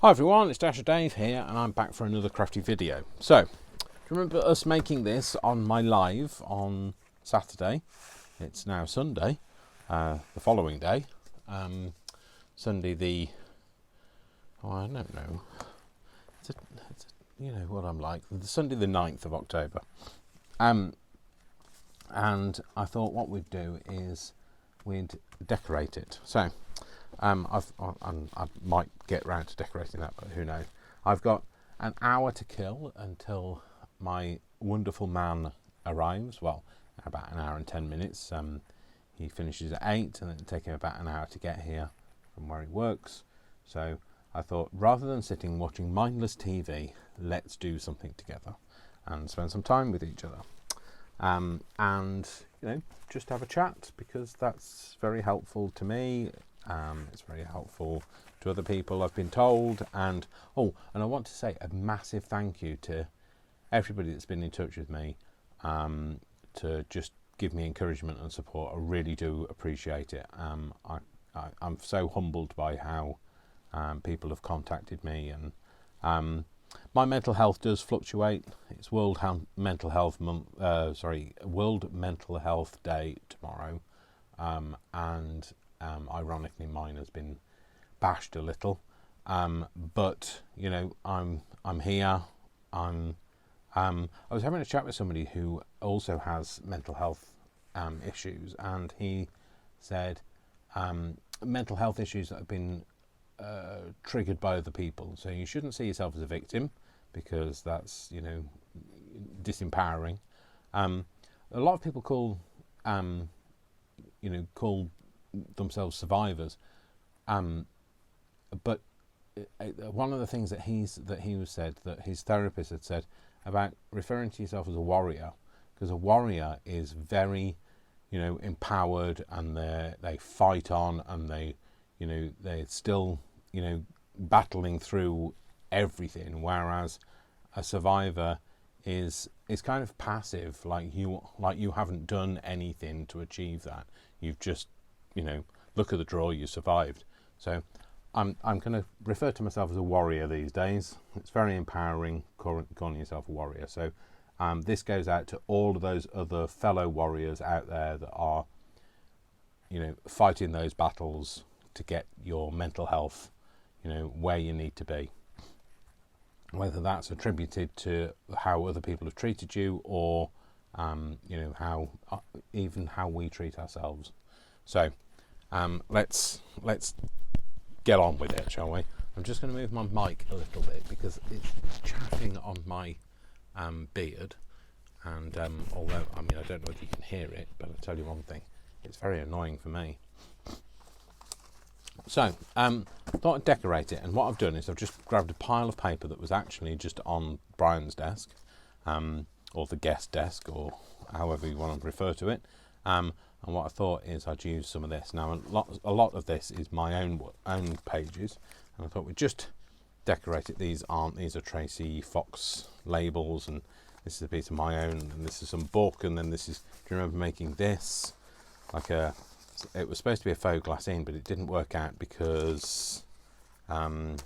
Hi everyone, it's Dasher Dave here and I'm back for another crafty video. So, do you remember us making this on my live on Saturday? It's now Sunday, the following day. Sunday the, I don't know, you know what I'm like, Sunday the 9th of October. And I thought what we'd do is we'd decorate it. So, I might get round to decorating that, but who knows. I've got an hour to kill until my wonderful man arrives. Well, about an hour and 10 minutes. He finishes at 8 and it'll take him about an hour to get here from where he works. So I thought, rather than sitting watching mindless TV, let's do something together and spend some time with each other. And, you know, just have a chat, because that's very helpful to me. It's very helpful to other people, I've been told. And I want to say a massive thank you to everybody that's been in touch with me to just give me encouragement and support. I really do appreciate it. I'm so humbled by how people have contacted me, and my mental health does fluctuate. It's World Mental Health Day tomorrow, and ironically mine has been bashed a little, but you know, I'm here. I was having a chat with somebody who also has mental health issues, and he said mental health issues that have been triggered by other people. So you shouldn't see yourself as a victim, because that's, you know, disempowering. A lot of people call themselves survivors, but one of the things that he said, that his therapist had said about referring to yourself as a warrior, because a warrior is very, you know, empowered, and they fight on, and they're still, you know, battling through everything, whereas a survivor is kind of passive, like you haven't done anything to achieve that. You've just, you know, look at the draw, you survived. So I'm going to refer to myself as a warrior these days. It's very empowering calling yourself a warrior. So this goes out to all of those other fellow warriors out there that are, you know, fighting those battles to get your mental health, you know, where you need to be. Whether that's attributed to how other people have treated you, or you know, how we treat ourselves. So let's get on with it, shall we? I'm just going to move my mic a little bit because it's chaffing on my beard, and although, I mean, I don't know if you can hear it, but I'll tell you one thing, it's very annoying for me. So thought I'd decorate it, and what I've done is I've just grabbed a pile of paper that was actually just on Brian's desk, or the guest desk, or however you want to refer to it. And what I thought is I'd use some of this. Now a lot of this is my own pages, and I thought we'd just decorate it. These are Tracy Fox labels, and this is a piece of my own, and this is some book, and then this is, do you remember making this? It was supposed to be a faux glassine, but it didn't work out because it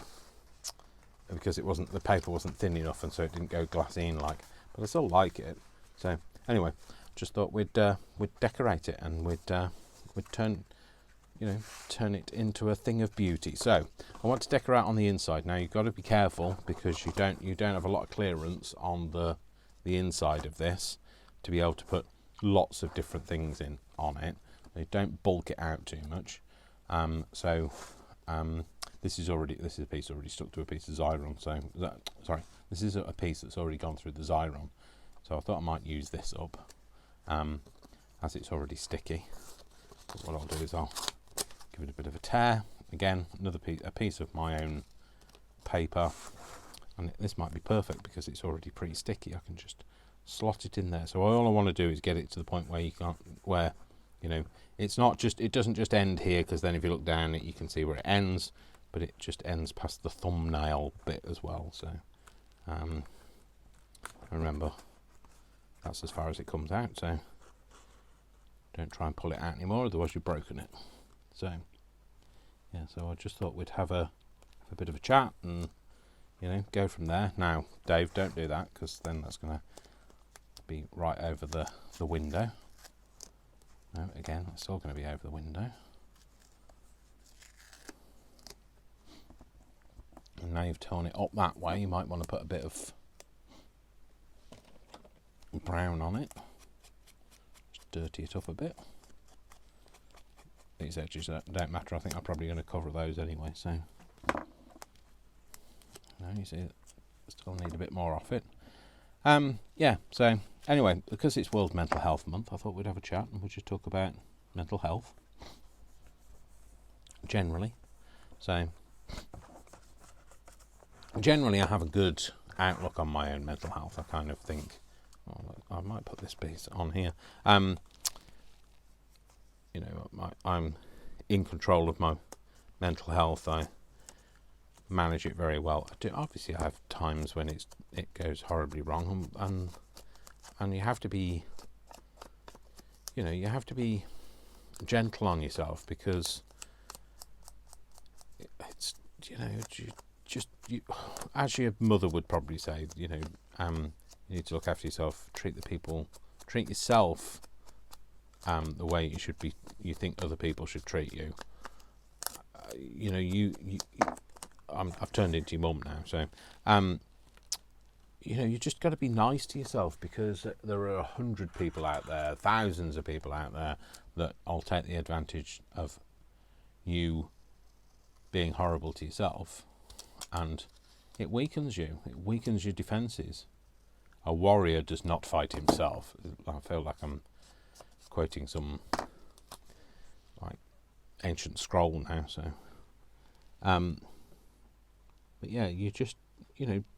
wasn't, the paper wasn't thin enough, and so it didn't go glassine like. But I still like it. So anyway, just thought we'd decorate it, and we'd turn it into a thing of beauty. So I want to decorate on the inside. Now you've got to be careful, because you don't have a lot of clearance on the inside of this to be able to put lots of different things on it. They don't bulk it out too much. This is a piece already stuck to a piece of Xyron. This is a piece that's already gone through the Xyron. So I thought I might use this up, as it's already sticky. But what I'll do is I'll give it a bit of a tear. Again, a piece of my own paper, and this might be perfect because it's already pretty sticky. I can just slot it in there. So all I want to do is get it to the point where you know, it doesn't just end here, because then if you look down it, you can see where it ends, but it just ends past the thumbnail bit as well. So remember, that's as far as it comes out, so don't try and pull it out anymore, otherwise you've broken it. So yeah, so I just thought we'd have a have a bit of a chat, and go from there. Now, Dave, don't do that, because then that's going to be right over the window. No, again, it's still going to be over the window. And now you've torn it up that way, you might want to put a bit of brown on it. Just dirty it up a bit. These edges don't matter. I think I'm probably going to cover those anyway, so you see, still need a bit more off it. Yeah, so anyway, because it's World Mental Health Month, I thought we'd have a chat and we'd just talk about mental health generally. So generally I have a good outlook on my own mental health. I kind of think, I might put this piece on here. I'm in control of my mental health. I manage it very well. Obviously I have times when it goes horribly wrong, and you have to be gentle on yourself, because it's you, as your mother would probably say, you need to look after yourself, treat yourself the way you think other people should treat you. I've turned into your mum now, so you just got to be nice to yourself, because there are 100 people out there, thousands of people out there that will take the advantage of you being horrible to yourself, and it weakens you. It weakens your defences. A warrior does not fight himself. I feel like I'm quoting some ancient scroll now. So, but yeah, you just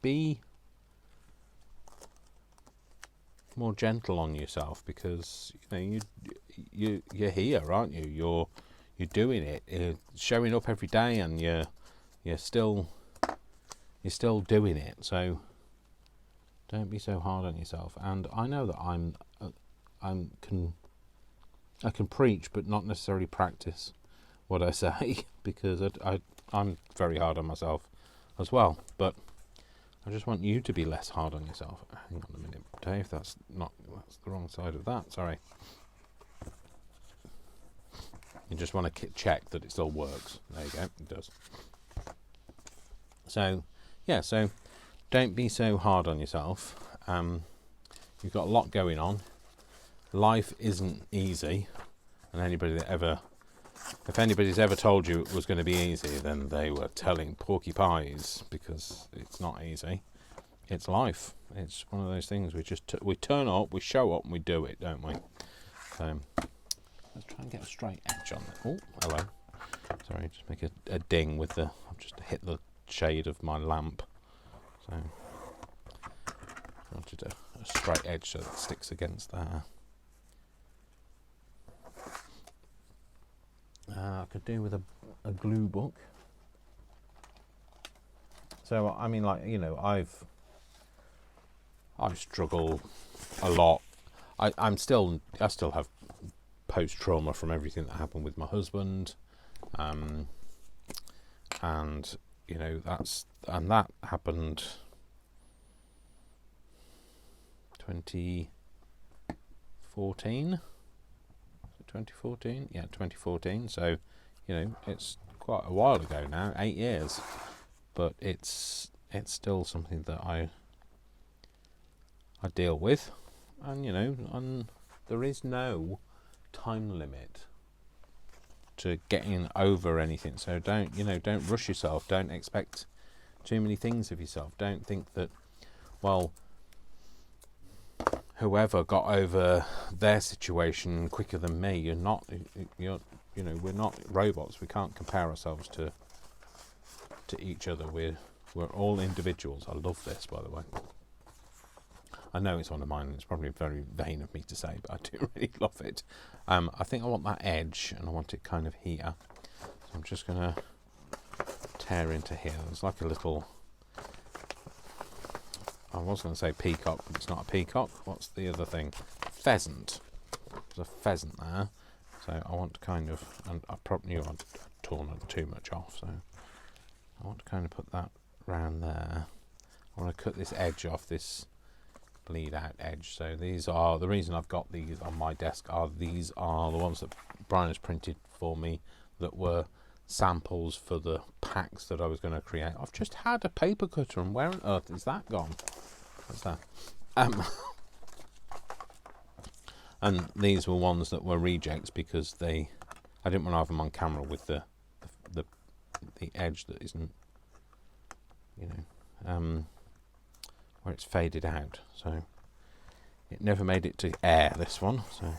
be more gentle on yourself, because you're here, aren't you? You're doing it. You're showing up every day, and you're still doing it. So don't be so hard on yourself. And I know that I can preach, but not necessarily practice what I say, because I'm very hard on myself as well. But I just want you to be less hard on yourself. Hang on a minute, Dave. That's the wrong side of that. Sorry. You just want to check that it still works. There you go. It does. So, yeah. So, don't be so hard on yourself. You've got a lot going on. Life isn't easy, and if anybody's ever told you it was going to be easy, then they were telling porky pies, because it's not easy. It's life. It's one of those things. We turn up, we show up, and we do it, don't we? So let's try and get a straight edge on that. Oh, hello. Sorry, just make a ding with I've just hit the shade of my lamp. So I wanted a straight edge so that it sticks against there. I could do with a glue book. So I mean, I struggle a lot. I still have post trauma from everything that happened with my husband, and that happened 2014. 2014, yeah, 2014. So, it's quite a while ago now, 8 years, but it's still something that I deal with, and there is no time limit to getting over anything. So don't rush yourself. Don't expect too many things of yourself. Don't think that, well, whoever got over their situation quicker than me. We're not robots. We can't compare ourselves to each other. We're all individuals. I love this, by the way. I know it's one of mine. It's probably very vain of me to say, but I do really love it. I think I want that edge, and I want it kind of here. So I'm just going to tear into here. There's like a little, I was going to say peacock, but it's not a peacock. What's the other thing? Pheasant. There's a pheasant there. So I want to kind of, and I probably knew I'd torn too much off, so I want to kind of put that round there. I want to cut this edge off, this bleed out edge. So these are, the reason I've got these on my desk are, these are the ones that Brian has printed for me that were samples for the packs that I was going to create. I've just had a paper cutter, and where on earth is that gone? What's that? And these were ones that were rejects because I didn't want to have them on camera with the edge that isn't, you know, where it's faded out. So it never made it to air, this one. So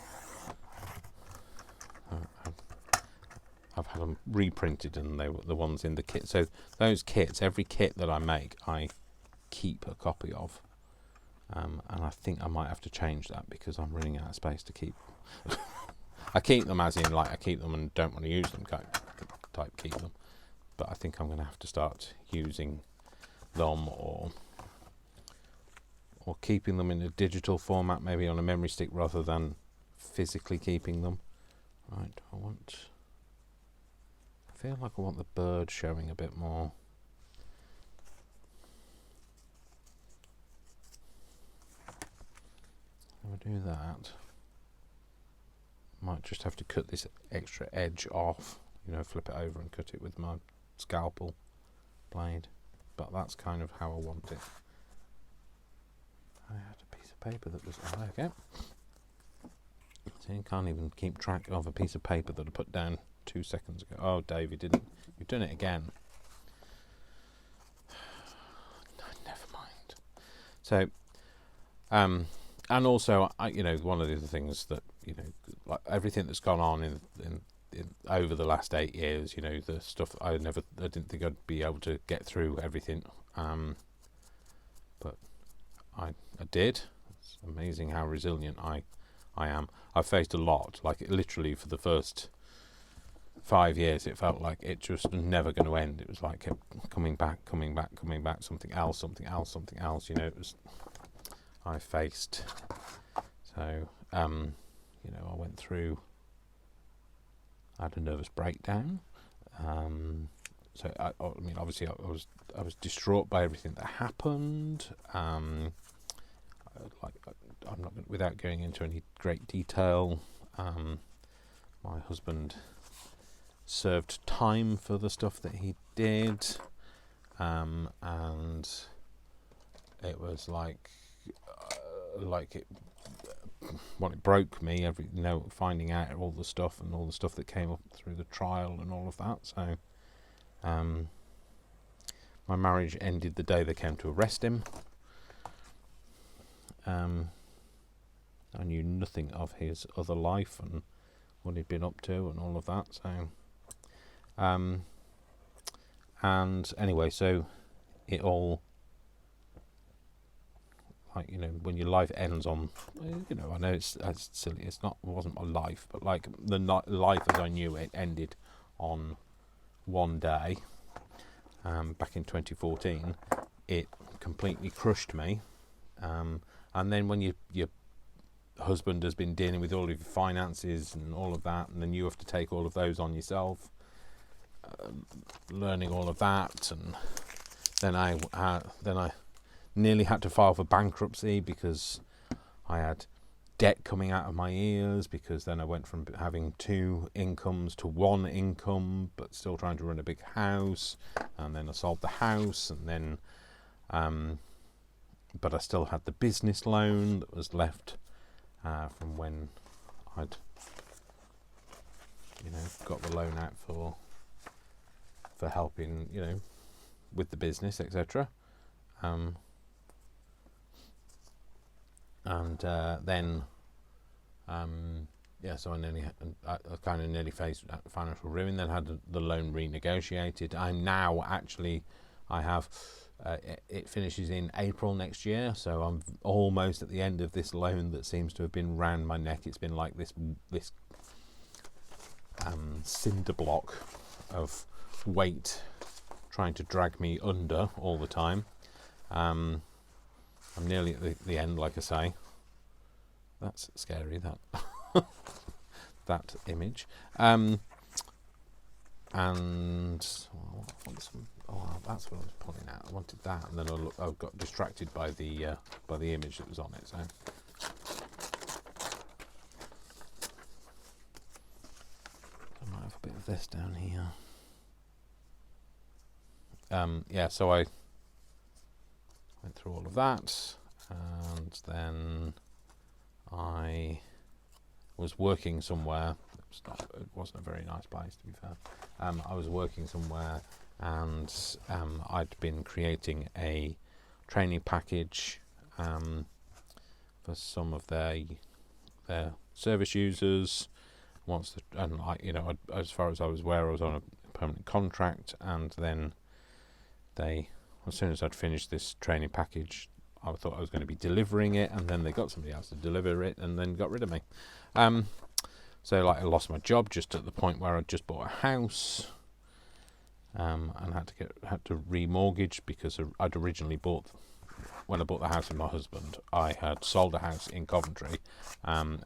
I've had them reprinted, and they were the ones in the kit. So those kits, every kit that I make, I keep a copy of. And I think I might have to change that because I'm running out of space to keep. I keep them as in, like, I keep them and don't want to use them, type keep them. But I think I'm going to have to start using them, or keeping them in a digital format, maybe on a memory stick rather than physically keeping them. Right, I feel like I want the bird showing a bit more. If I do that, might just have to cut this extra edge off, you know, flip it over and cut it with my scalpel blade. But that's kind of how I want it. I had a piece of paper that was, oh, there we go. So you can't even keep track of a piece of paper that I put down 2 seconds ago. Oh, Dave, you've done it again. Never mind. So, and also, you know, one of the other things that, you know, like everything that's gone on in over the last 8 years, you know, the stuff I didn't think I'd be able to get through everything, but I did. It's amazing how resilient I am. I've faced a lot. Like, literally for the first 5 years, it felt like it just was never going to end. It was like kept coming back, something else, you know. It was, I faced. So, you know, I went through, I had a nervous breakdown. So I mean, obviously, I was distraught by everything that happened. Like, I'm not, without going into any great detail. My husband served time for the stuff that he did, and it was like it broke me. Finding out all the stuff that came up through the trial and all of that. So, my marriage ended the day they came to arrest him. I knew nothing of his other life and what he'd been up to and all of that. So, and anyway, so it all, like, you know, when your life ends on, you know, I know it's silly. It wasn't my life, but like the life as I knew it ended on one day. Back in 2014, it completely crushed me. And then when your husband has been dealing with all of your finances and all of that, and then you have to take all of those on yourself, learning all of that, and then I nearly had to file for bankruptcy because I had debt coming out of my ears, because then I went from having 2 incomes to 1 income, but still trying to run a big house, and then I sold the house, and then but I still had the business loan that was left from when I'd, you know, got the loan out for helping, you know, with the business, etc. Then so I kind of nearly faced financial ruin. Then had the loan renegotiated. I have it finishes in April next year, so I'm almost at the end of this loan that seems to have been round my neck. It's been like this cinder block of weight trying to drag me under all the time. I'm nearly at the end, like I say. That's scary, that that image. that's what I was pulling out. I wanted that, and then I got distracted by the image that was on it. So I might have a bit of this down here. So I went through all of that, and then I was working somewhere. It wasn't a very nice place, to be fair. I was working somewhere, and I'd been creating a training package for some of their service users. As far as I was aware, I was on a permanent contract, and then as soon as I'd finished this training package, I thought I was going to be delivering it, and then they got somebody else to deliver it, and then got rid of me. So I lost my job just at the point where I'd just bought a house, and had to remortgage, because I'd originally when I bought the house with my husband, I had sold a house in Coventry, and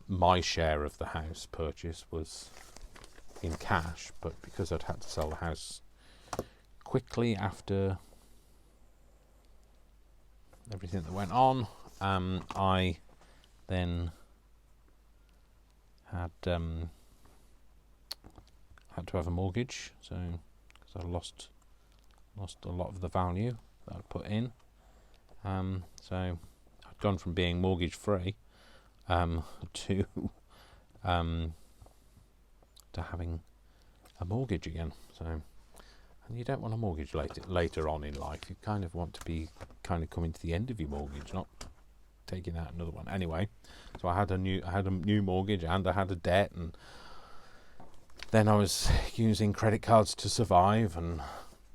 my share of the house purchase was in cash, but because I'd had to sell the house quickly after everything that went on, I then had to have a mortgage, so because I lost a lot of the value that I'd put in. So I'd gone from being mortgage free to having a mortgage again. So, and you don't want a mortgage later on in life. You kind of want to be coming to the end of your mortgage, not taking out another one. Anyway, so I had a new mortgage, and I had a debt, and then I was using credit cards to survive, and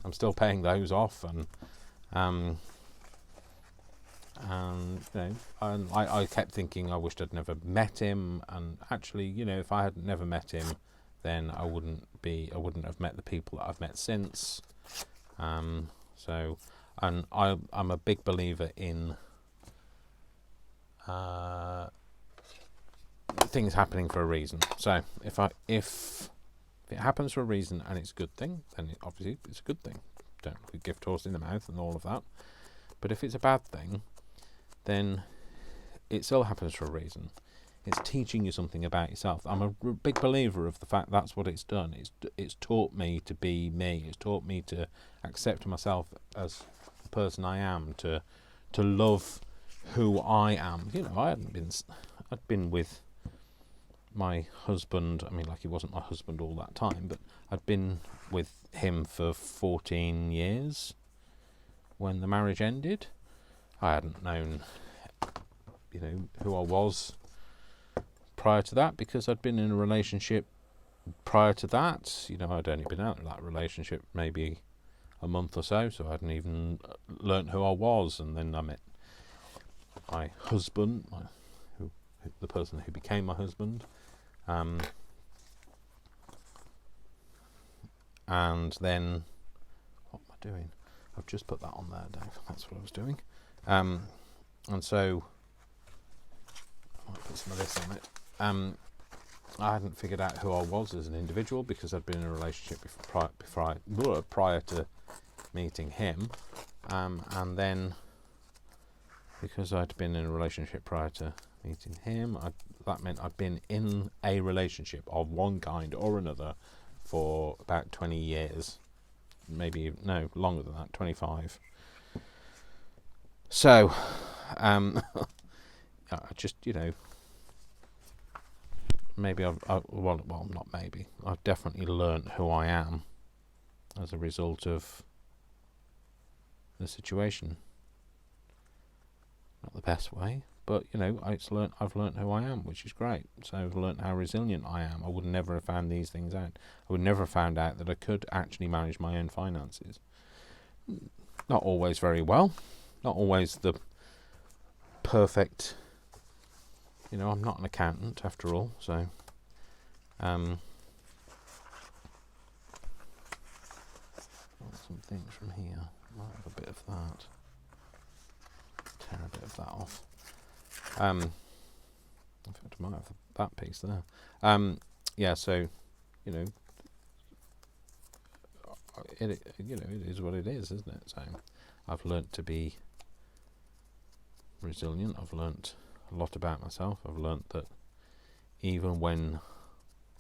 I'm still paying those off, and I kept thinking I wished I'd never met him, and actually, if I had never met him, then I wouldn't have met the people that I've met since. I'm a big believer in things happening for a reason. So if it happens for a reason and it's a good thing, then obviously it's a good thing. Don't put a gift horse in the mouth and all of that. But if it's a bad thing, then it still happens for a reason. It's teaching you something about yourself. I'm a big believer of the fact that's what it's done. It's taught me to be me. It's taught me to accept myself as the person I am, to love who I am. I'd been with my husband. I mean, he wasn't my husband all that time, but I'd been with him for 14 years when the marriage ended. I hadn't known, who I was prior to that, because I'd been in a relationship prior to that. I'd only been out of that relationship maybe a month or so I hadn't even learnt who I was. And then I met my husband, the person who became my husband, and then what am I doing? I've just put that on there, Dave. That's what I was doing. And so I might put some of this on it. I hadn't figured out who I was as an individual, because I'd been in a relationship prior to meeting him, and then because I'd been in a relationship prior to meeting him, that meant I'd been in a relationship of one kind or another for about 20 years, maybe longer than that, 25. So I just maybe I've definitely learnt who I am as a result of the situation. Not the best way, but I've learnt who I am, which is great. So I've learnt how resilient I am. I would never have found these things out. I would never have found out that I could actually manage my own finances. Not always very well, not always the perfect. I'm not an accountant after all, so some things from here. Might have a bit of that. Tear a bit of that off. In fact, I might have that piece there. So you know, it is what it is, isn't it? So I've learnt to be resilient. I've learnt a lot about myself. I've learnt that even when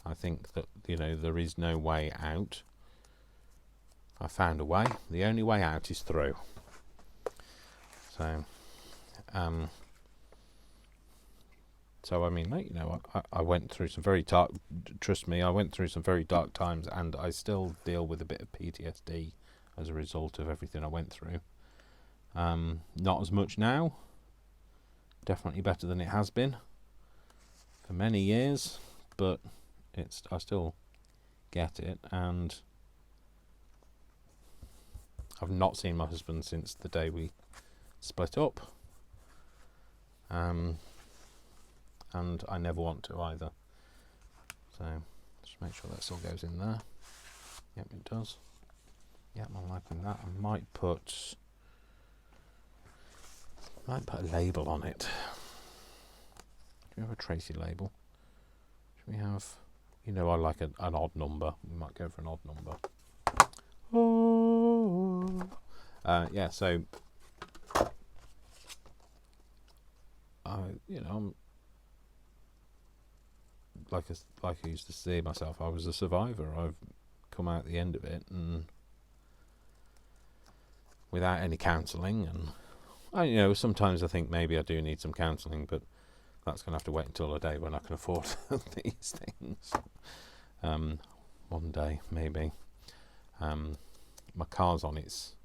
I think that, there is no way out, I found a way. The only way out is through. So, I mean, I went through some very dark. Trust me, I went through some very dark times, and I still deal with a bit of PTSD as a result of everything I went through. Not as much now. Definitely better than it has been for many years, but I still get it, and I've not seen my husband since the day we split up, and I never want to either. So just make sure that still goes in there. Yep, it does. Yep, I'm liking that. I might put a label on it. Do we have a Tracy label? Should we have, I like an odd number. We might go for an odd number. Oh. Yeah, so I'm like I used to see myself, I was a survivor. I've come out the end of it, and without any counselling, and sometimes I think maybe I do need some counselling, but that's going to have to wait until a day when I can afford these things. One day, maybe. My car's on its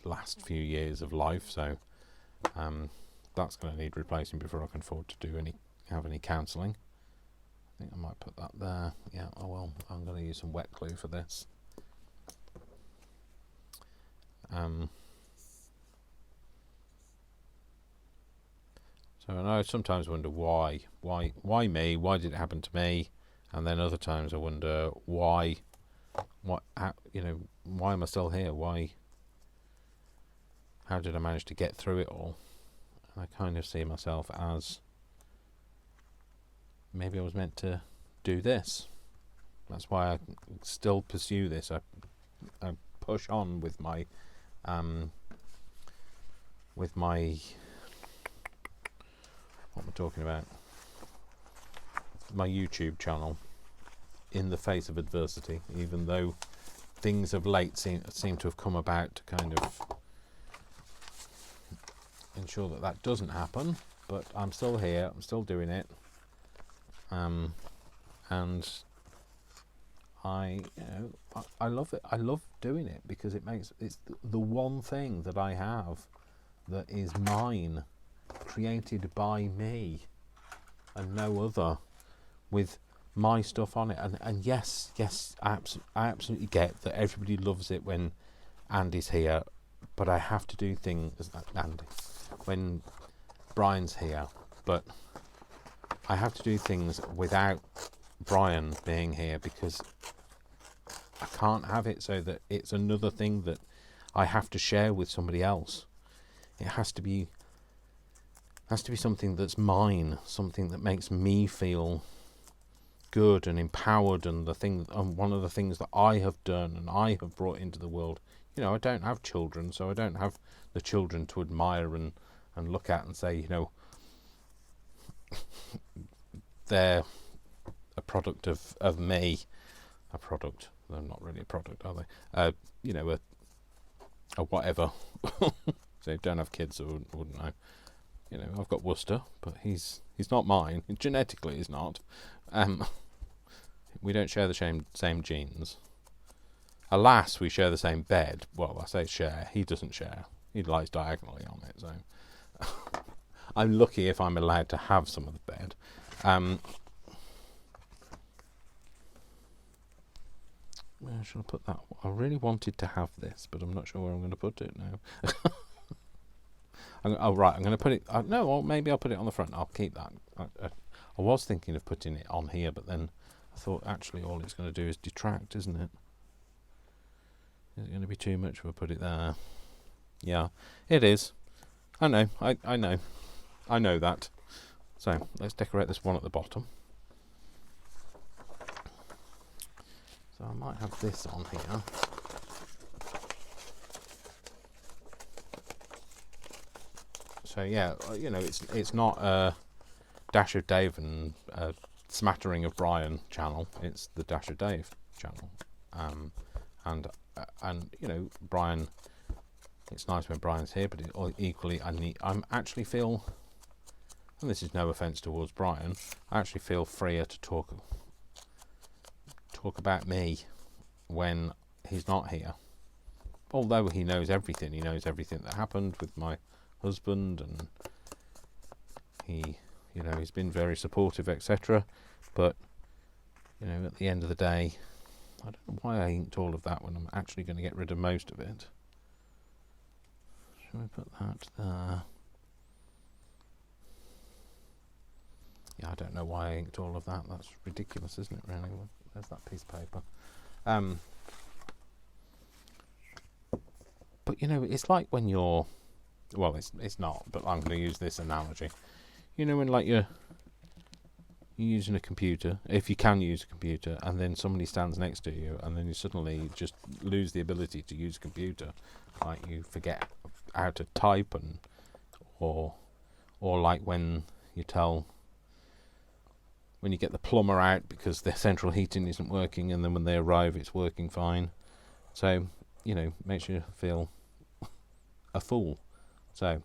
last few years of life, so that's going to need replacing before I can afford to have any counselling. I think I might put that there. Yeah, I'm going to use some wet glue for this. So I sometimes wonder why me? Why did it happen to me? And then other times I wonder why am I still here? How did I manage to get through it all? And I kind of see myself as maybe I was meant to do this. That's why I still pursue this. I push on with my what am I talking about? My YouTube channel, in the face of adversity, even though things of late seem to have come about to kind of ensure that doesn't happen. But I'm still here. I'm still doing it. And I love it. I love doing it because it's the one thing that I have that is mine, created by me and no other, with my stuff on it. And yes, I absolutely get that everybody loves it when Andy's here, but I have to do things, when Brian's here, but I have to do things without Brian being here, because I can't have it so that it's another thing that I have to share with somebody else. It has to be something that's mine, something that makes me feel good and empowered, and one of the things that I have done and I have brought into the world. I don't have children, so I don't have the children to admire and look at and say, they're a product of me. A product. They're not really a product, are they? A whatever. So if you don't have kids, I wouldn't know. I've got Worcester, but he's not mine. Genetically, he's not. We don't share the same genes. Alas, we share the same bed. Well, I say share. He doesn't share. He lies diagonally on it. So I'm lucky if I'm allowed to have some of the bed. Where should I put that? I really wanted to have this, but I'm not sure where I'm going to put it now. I'm going to put it. Maybe I'll put it on the front. I'll keep that. I was thinking of putting it on here, but then I thought actually all it's going to do is detract, isn't it? Is it going to be too much if I put it there? Yeah, it is. I know. I know that. So let's decorate this one at the bottom. So I might have this on here. So yeah, you know, it's not a Dash of Dave and a smattering of Brian channel. It's the Dash of Dave channel, and you know, Brian. It's nice when Brian's here, but equally, I'm actually feel, and this is no offence towards Brian, I actually feel freer to talk about me when he's not here. Although he knows everything that happened with my husband, and he's been very supportive, etc. But you know, at the end of the day, I don't know why I inked all of that when I'm actually going to get rid of most of it. Shall we put that there? Yeah, I don't know why I inked all of that. That's ridiculous, isn't it, really? There's that piece of paper. But you know, it's like when you're, well, it's not, but I'm going to use this analogy. You know, when like you're using a computer, if you can use a computer, and then somebody stands next to you, and then you suddenly just lose the ability to use a computer, like you forget how to type, and or like when you get the plumber out because the central heating isn't working, and then when they arrive it's working fine. So, you know, makes you feel a fool. So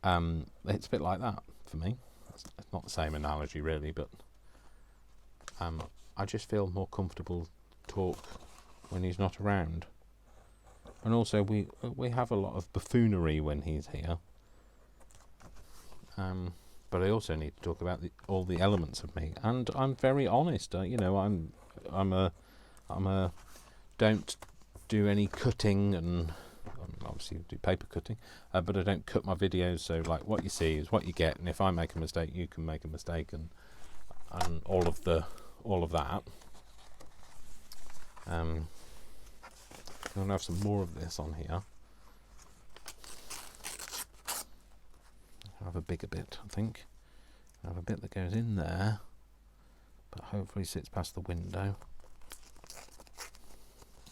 it's a bit like that for me. It's not the same analogy really, but I just feel more comfortable to talk when he's not around. And also we have a lot of buffoonery when he's here. But I also need to talk about all the elements of me, and I'm very honest. You know, I'm a don't do any cutting, and obviously do paper cutting, but I don't cut my videos. So like, what you see is what you get, and if I make a mistake, you can make a mistake, and all of that. I'm gonna have some more of this on here. Have a bigger bit, I think. I have a bit that goes in there, but hopefully sits past the window.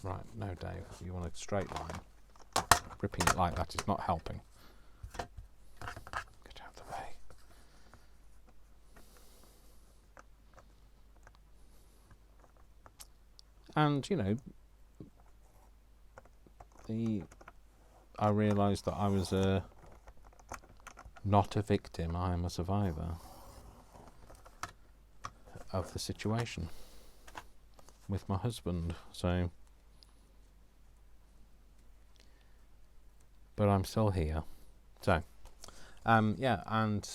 Right, no, Dave, you want a straight line. Ripping it like that is not helping. Get out of the way. And, you know, I realised that I was not a victim, I am a survivor of the situation with my husband. So, but I'm still here. So, yeah, and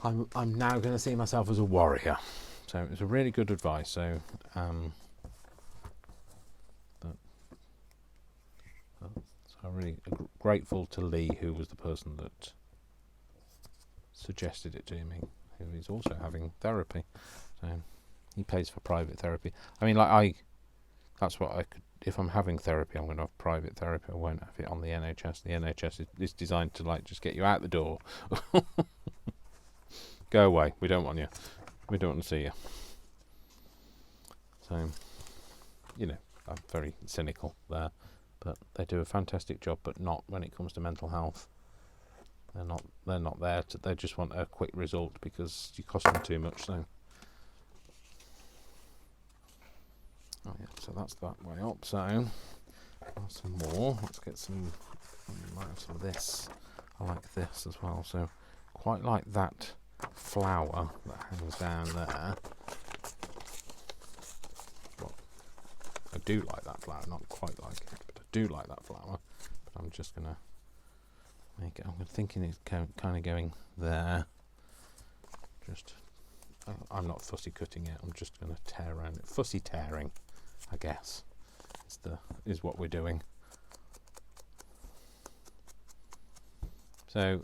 I'm now going to see myself as a warrior. So it was a really good advice. So, I'm really grateful to Lee, who was the person that suggested it to me, who is also having therapy. So he pays for private therapy. I mean, like that's what I could. If I'm having therapy, I'm going to have private therapy. I won't have it on the NHS. The NHS is designed to like just get you out the door. Go away. We don't want you. We don't want to see you. So, you know, I'm very cynical there. But they do a fantastic job, but not when it comes to mental health. They're not there to, they just want a quick result because you cost them too much. So, oh yeah, so that's that way up. So, some more. Let's get some. We might have some of this. I like this as well. So, quite like that flower that hangs down there. Well, I do like that flower, not quite like it. Do like that flower, but I'm just gonna make it. I'm thinking it's kind of going there. Just, I'm not fussy cutting it. I'm just gonna tear around it. Fussy tearing, I guess, is what we're doing. So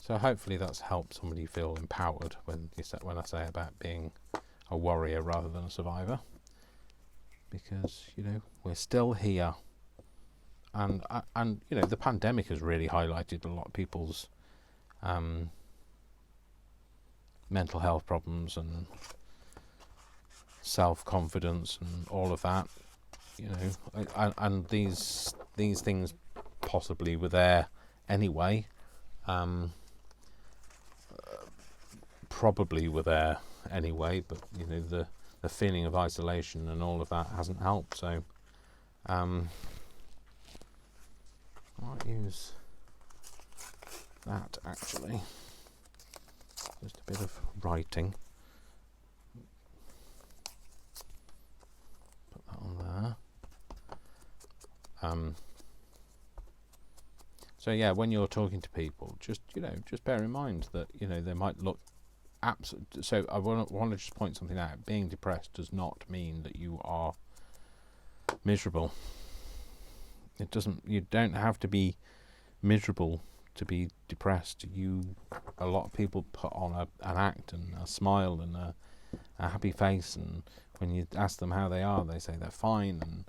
so hopefully that's helped somebody feel empowered when I say about being a warrior rather than a survivor, because you know we're still here, and you know the pandemic has really highlighted a lot of people's mental health problems and self-confidence and all of that, you know, and these things possibly were there anyway, probably were there anyway, but you know, the feeling of isolation and all of that hasn't helped. So I might use that actually, just a bit of writing. Put that on there. So yeah, when you're talking to people, just bear in mind that they might look absolutely. So I want to just point something out. Being depressed does not mean that you are miserable. It doesn't. You don't have to be miserable to be depressed. A lot of people put on an act and a smile and a happy face, and when you ask them how they are, they say they're fine, and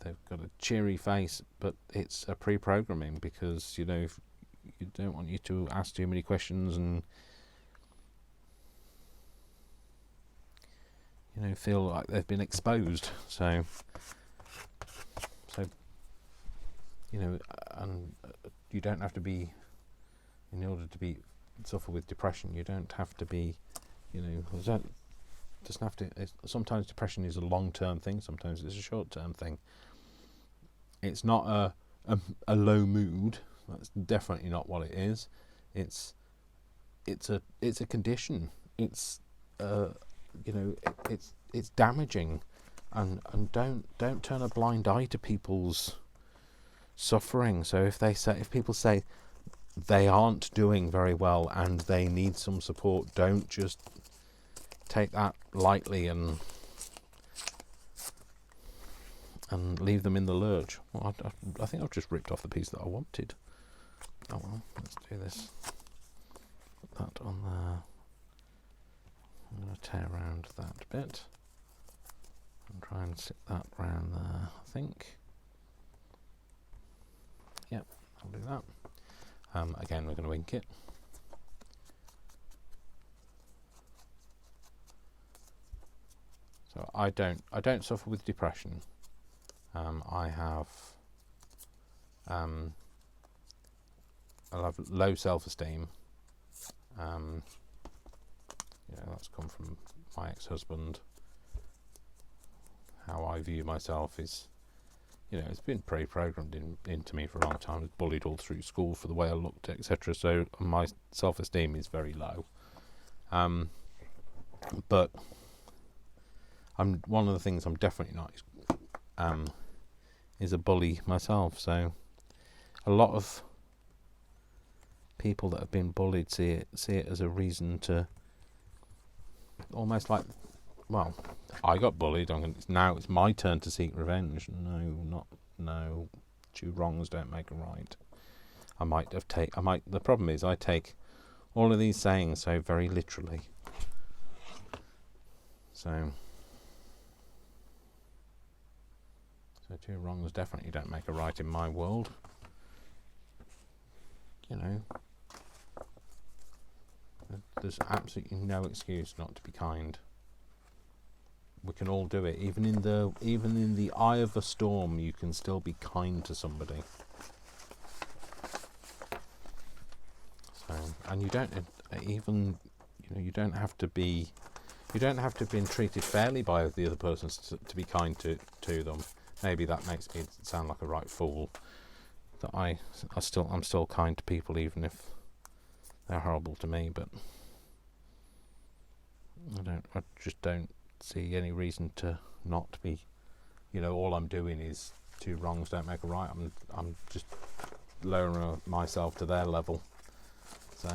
they've got a cheery face, but it's a pre-programming, because if you don't want you to ask too many questions and feel like they've been exposed. So and you don't have to be, in order to suffer with depression, you don't have to be, doesn't have to. Sometimes depression is a long-term thing. Sometimes it's a short-term thing. It's not a low mood. That's definitely not what it is. It's a condition. It's it's damaging, and don't turn a blind eye to people's suffering. So if people say they aren't doing very well and they need some support, don't just take that lightly and leave them in the lurch. Well, I think I've just ripped off the piece that I wanted. Oh well, let's do this. Put that on there. I'm going to tear around that bit and try and sit that round there, I think. Yep, I'll do that. Again, we're going to ink it. So I don't suffer with depression. I have low self-esteem. That's come from my ex-husband. How I view myself is, it's been pre-programmed into me for a long time. I was bullied all through school for the way I looked, etc. So my self-esteem is very low. But one of the things I'm definitely not is a bully myself. So a lot of people that have been bullied see it as a reason to, almost like, well, I got bullied. Now it's my turn to seek revenge. No. Two wrongs don't make a right. The problem is I take all of these sayings so very literally. So two wrongs definitely don't make a right in my world. There's absolutely no excuse not to be kind. We can all do it. Even in the eye of a storm, you can still be kind to somebody. So, and you don't have to be treated fairly by the other person to be kind to them. Maybe that makes me sound like a right fool. That I'm still kind to people even if they're horrible to me, but I just don't see any reason to not be. All I'm doing is two wrongs don't make a right. I'm just lowering myself to their level. So,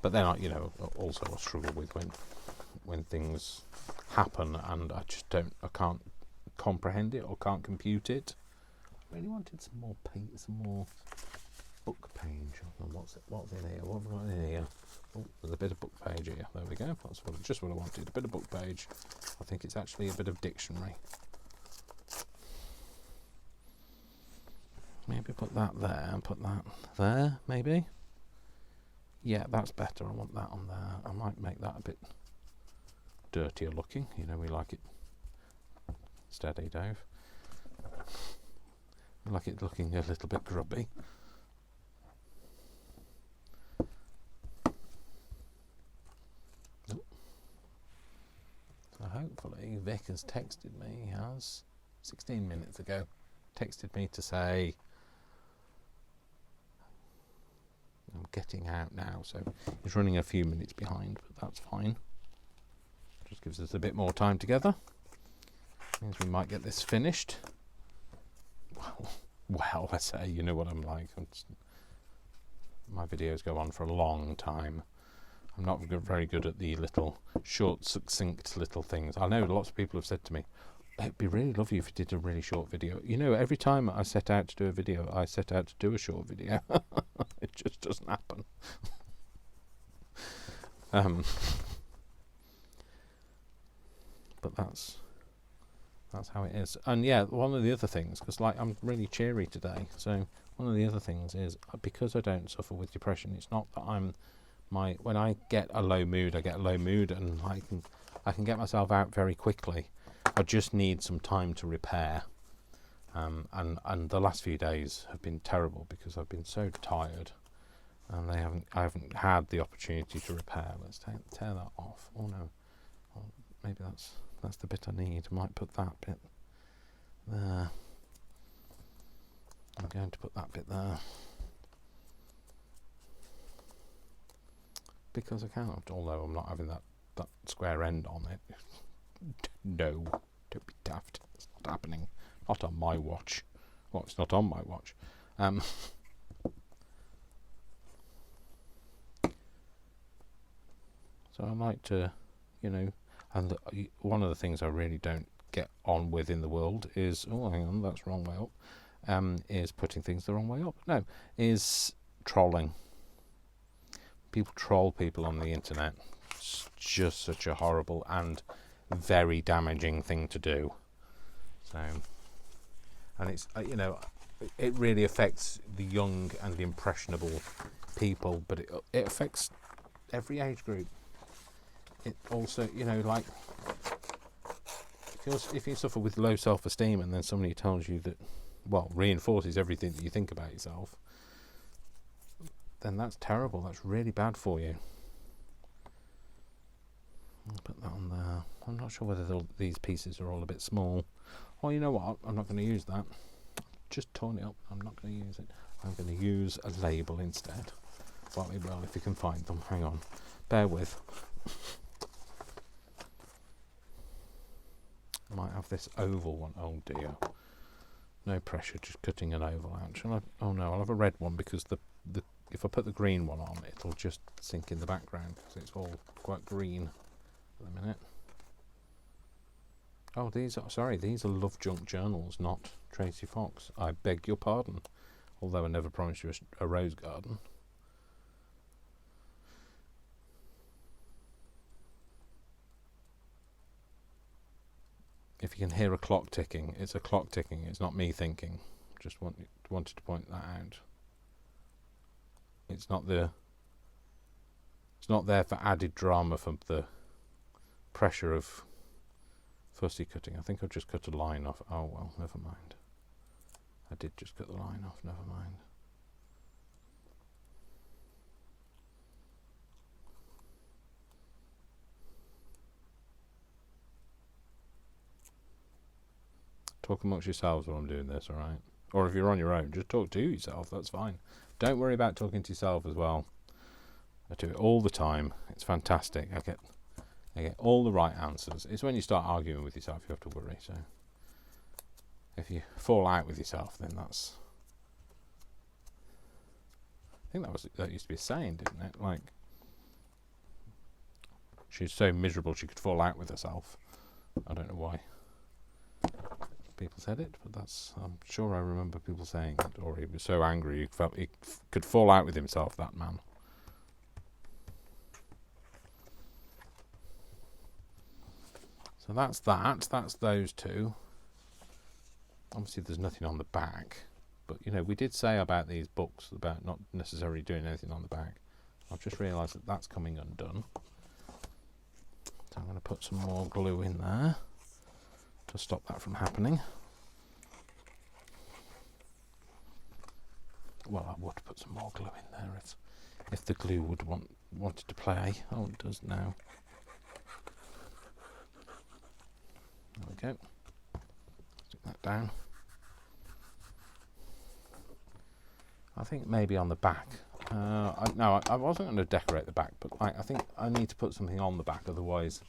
but then also I struggle with when things happen and I can't comprehend it or can't compute it. I really wanted some more book page. What's in here? What have we got in here? Oh, there's a bit of book page here. There we go. That's just what I wanted. A bit of book page. I think it's actually a bit of dictionary. Maybe put that there and put that there, maybe. Yeah, that's better. I want that on there. I might make that a bit dirtier looking. You know, we like it steady, Dave. We like it looking a little bit grubby. So hopefully Vic has texted me. He has 16 minutes ago. Texted me to say I'm getting out now, so he's running a few minutes behind, but that's fine. Just gives us a bit more time together. Means we might get this finished. Well, I say, you know what I'm like. My videos go on for a long time. I'm not very good at the little short, succinct little things. I know lots of people have said to me, it'd be really lovely if you did a really short video. You know, every time I set out to do a video, I set out to do a short video. It just doesn't happen. But that's how it is. And yeah, one of the other things, because like I'm really cheery today, so one of the other things is because I don't suffer with depression, it's not that when I get a low mood, I get a low mood, and I can get myself out very quickly. I just need some time to repair, and the last few days have been terrible because I've been so tired, and I haven't had the opportunity to repair. Let's tear that off. Oh no, maybe that's the bit I need. I might put that bit there. I'm going to put that bit there because I can't. Although I'm not having that square end on it. No, don't be daft. It's not happening. Not on my watch. Well, it's not on my watch. So I like to, you know, and one of the things I really don't get on with in the world is, oh, hang on, that's the wrong way up, is putting things the wrong way up. No, is trolling. People troll people on the internet. It's just such a horrible and very damaging thing to do. So, and it's you know, it really affects the young and the impressionable people, but it affects every age group. It also, you know, like if you suffer with low self-esteem and then somebody tells you that, well, reinforces everything that you think about yourself, then that's terrible. That's really bad for you. I'll put that on there. I'm not sure whether these pieces are all a bit small. Oh, you know what? I'm not going to use that. Just torn it up. I'm not going to use it. I'm going to use a label instead. Well, if you can find them. Hang on. Bear with. I might have this oval one. Oh dear. No pressure, just cutting an oval out. Shall I? Oh no, I'll have a red one because if I put the green one on, it'll just sink in the background because it's all quite green at the minute. Oh, these are Love Junk journals, not Tracy Fox. I beg your pardon, although I never promised you a rose garden. If you can hear a clock ticking, it's a clock ticking. It's not me thinking. Just wanted to point that out. It's not there for added drama from the pressure of fussy cutting. I think I've just cut a line off. Oh well, never mind. I did just cut the line off. Never mind. Talk amongst yourselves while I'm doing this, alright? Or if you're on your own, just talk to yourself, that's fine. Don't worry about talking to yourself as well. I do it all the time. It's fantastic. I get all the right answers. It's when you start arguing with yourself you have to worry. So if you fall out with yourself, then that's... I think that used to be a saying, didn't it? Like, she's so miserable she could fall out with herself. I don't know why people said it, but I'm sure I remember people saying it, or he was so angry he felt he could fall out with himself, that man. So that's those two. Obviously there's nothing on the back. But, you know, we did say about these books about not necessarily doing anything on the back. I've just realised that that's coming undone. So I'm going to put some more glue in there to stop that from happening. Well, I would put some more glue in there if the glue would wanted to play. Oh, it does now. There we go. Stick that down. I think maybe on the back. I wasn't going to decorate the back, but I think I need to put something on the back, otherwise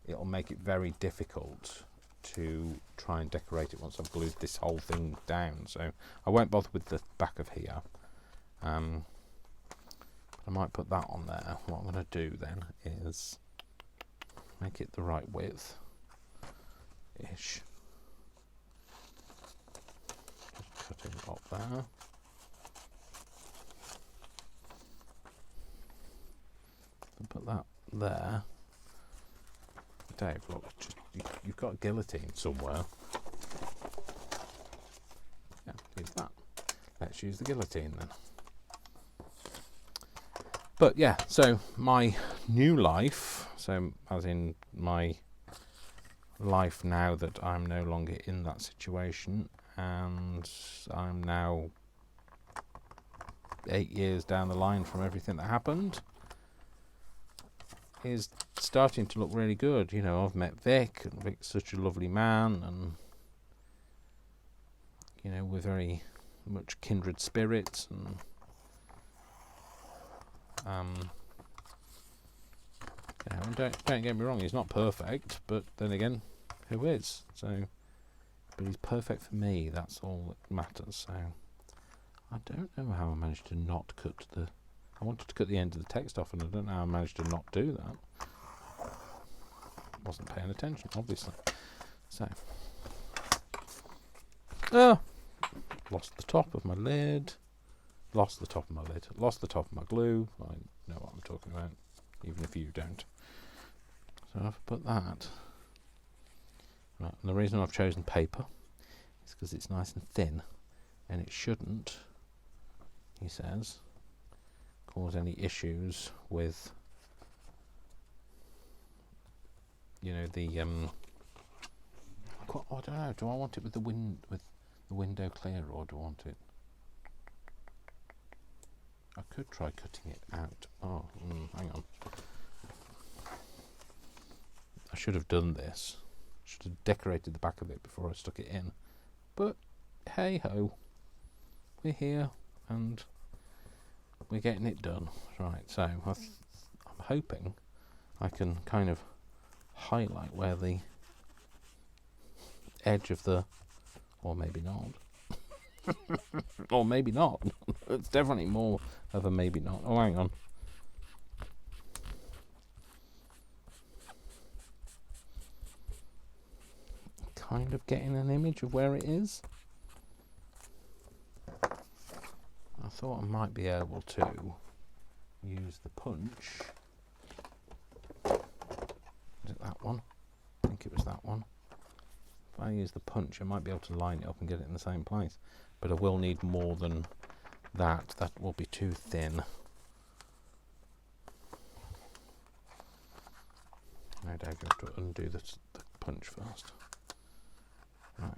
it'll make it very difficult to try and decorate it once I've glued this whole thing down. So I won't bother with the back of here. I might put that on there. What I'm going to do then is make it the right width ish. Just cutting up there. And put that there. Dave, look, you've got a guillotine somewhere. Yeah, use that. Let's use the guillotine then. But yeah, so my new life, so as in my life now that I'm no longer in that situation, and I'm now 8 years down the line from everything that happened, is starting to look really good. You know, I've met Vic, and Vic's such a lovely man, and you know, we're very much kindred spirits, and you know, and don't get me wrong, he's not perfect, but then again, who is? So, but he's perfect for me. That's all that matters. So, I don't know how I managed to not cut the. I wanted to cut the end of the text off, and I don't know how I managed to not do that. Wasn't paying attention, obviously. So, lost the top of my lid. Lost the top of my lid. Lost the top of my glue. I know what I'm talking about, even if you don't. So I've put that. Right, and the reason I've chosen paper is because it's nice and thin, and it shouldn't, he says, cause any issues with, you know, the I don't know. Do I want it with the window clear, or do I want it? I could try cutting it out. Oh, hang on. I should have done this. Should have decorated the back of it before I stuck it in. But hey ho, we're here and we're getting it done. Right, so I'm hoping I can kind of highlight where the edge of the, or maybe not. Or maybe not. It's definitely more of a maybe not. Oh, hang on. Kind of getting an image of where it is. I thought I might be able to use the punch. Is it that one? I think it was that one. If I use the punch, I might be able to line it up and get it in the same place. But I will need more than that. That will be too thin. No doubt you have to undo the punch first. Right.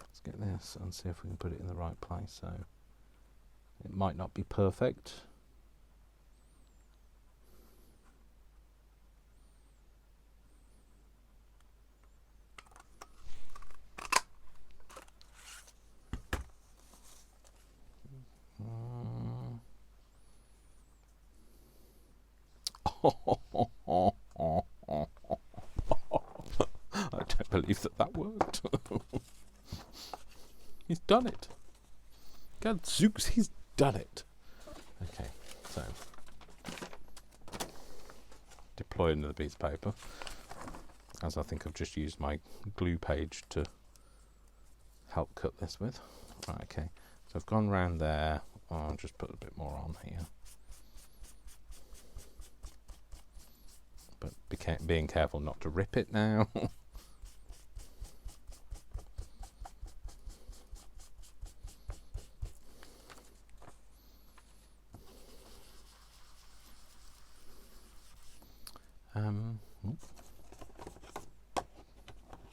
Let's get this and see if we can put it in the right place. So it might not be perfect. I don't believe that worked. He's done it. God, Zooks, he's done it. Okay, so deploy another piece of paper, as I think I've just used my glue page to help cut this with. Right, okay, so I've gone round there. I'll just put a bit more on here. But being careful not to rip it now.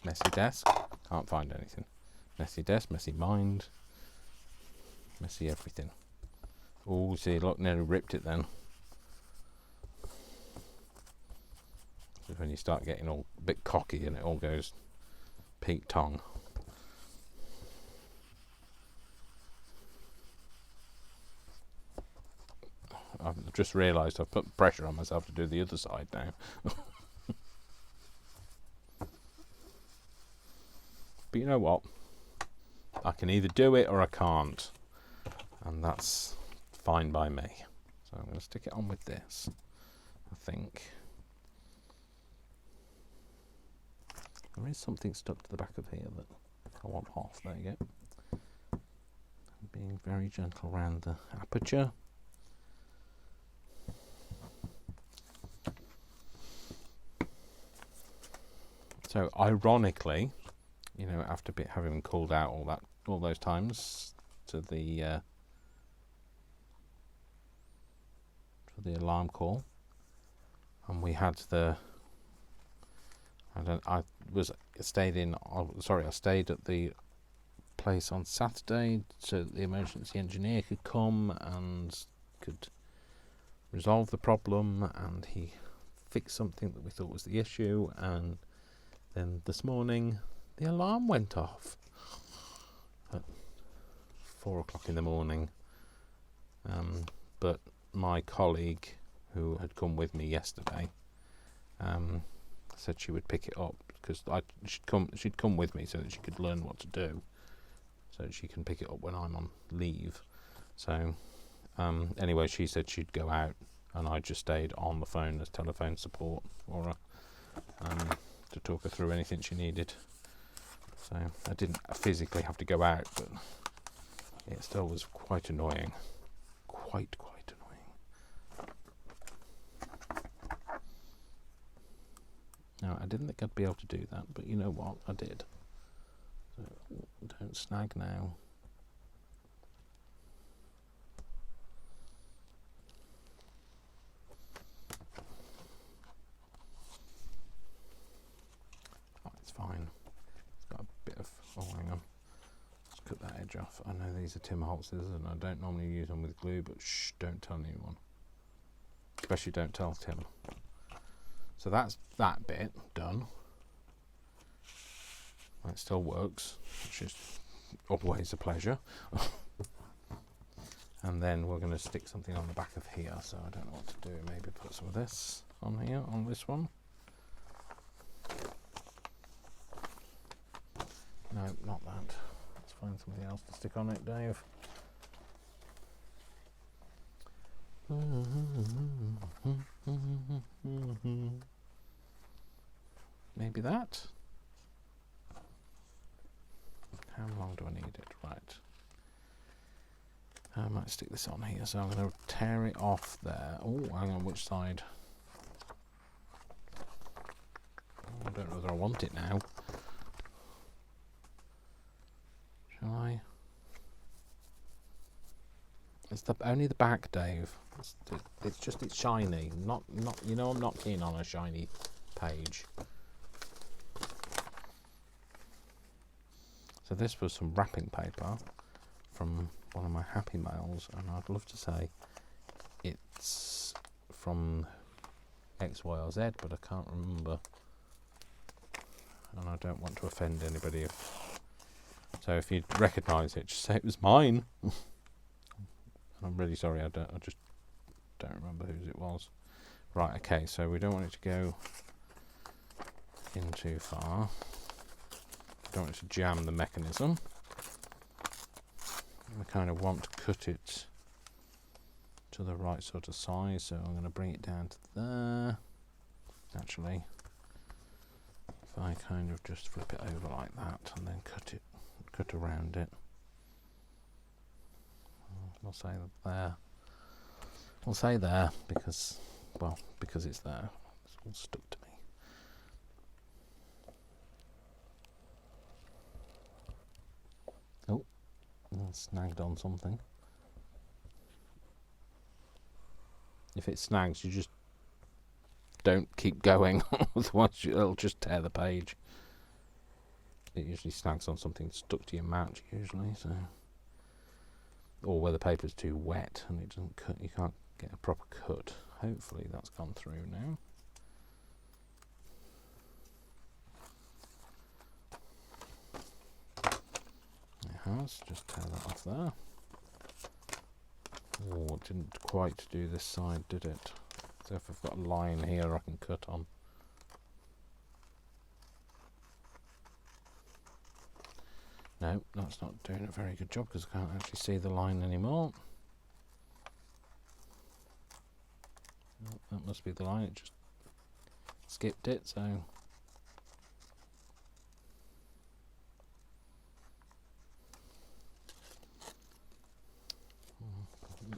Messy desk. Can't find anything. Messy desk, messy mind, messy everything. Oh, see, look, nearly ripped it then. So when you start getting all a bit cocky and it all goes Pete Tong. I've just realised I've put pressure on myself to do the other side now. But you know what? I can either do it or I can't. And that's fine by me. So I'm going to stick it on with this, I think. There is something stuck to the back of here that I want off. There you go. I'm being very gentle around the aperture. So ironically, you know, after having called out all those times to the for the alarm call, and we had I stayed at the place on Saturday so that the emergency engineer could come and could resolve the problem, and he fixed something that we thought was the issue, and then this morning the alarm went off at 4 o'clock in the morning. But my colleague who had come with me yesterday said she would pick it up because she'd come with me so that she could learn what to do, so that she can pick it up when I'm on leave. So anyway, she said she'd go out, and I just stayed on the phone as telephone support for her to talk her through anything she needed. So I didn't physically have to go out, but it still was quite annoying. Quite annoying. Now, I didn't think I'd be able to do that, but you know what? I did. So don't snag now. Oh, it's fine. It's got a bit of... Oh, hang on. Let's cut that edge off. I know these are Tim Holt scissors, and I don't normally use them with glue, but shh, don't tell anyone. Especially don't tell Tim. So that's that bit done. It still works, which is always a pleasure. And then we're going to stick something on the back of here, so I don't know what to do. Maybe put some of this on here, on this one. No, not that. Let's find something else to stick on it, Dave. Maybe that. How long do I need it? Right. I might stick this on here, so I'm going to tear it off there. Oh, hang on, which side? I don't know whether I want it now. Shall I? It's only the back, Dave. It's shiny. Not. You know, I'm not keen on a shiny page. So this was some wrapping paper from one of my Happy Mails, and I'd love to say it's from X, Y, or Z, but I can't remember, and I don't want to offend anybody. So if you recognise it, just say it was mine. I'm really sorry, I just don't remember whose it was. Right, okay, so we don't want it to go in too far. Don't want it to jam the mechanism. I kind of want to cut it to the right sort of size, so I'm going to bring it down to there. Actually, if I kind of just flip it over like that and then cut around it. We'll say there. We'll say there because it's there. It's all stuck to me. Oh, snagged on something. If it snags, you just don't keep going, otherwise it'll just tear the page. It usually snags on something stuck to your mount, usually, so, or where the paper's too wet and it doesn't cut, you can't get a proper cut. Hopefully that's gone through now. It has, just tear that off there. Oh, it didn't quite do this side, did it? So if I've got a line here I can cut on. No, that's not doing a very good job because I can't actually see the line anymore. Oh, that must be the line, it just skipped it, so...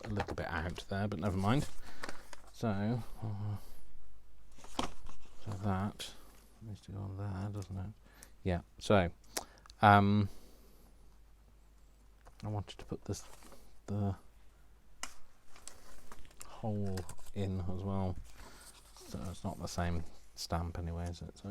a little bit out there, but never mind. So that needs to go on there, doesn't it? Yeah, so... I wanted to put the hole in as well, so it's not the same stamp anyway, is it? So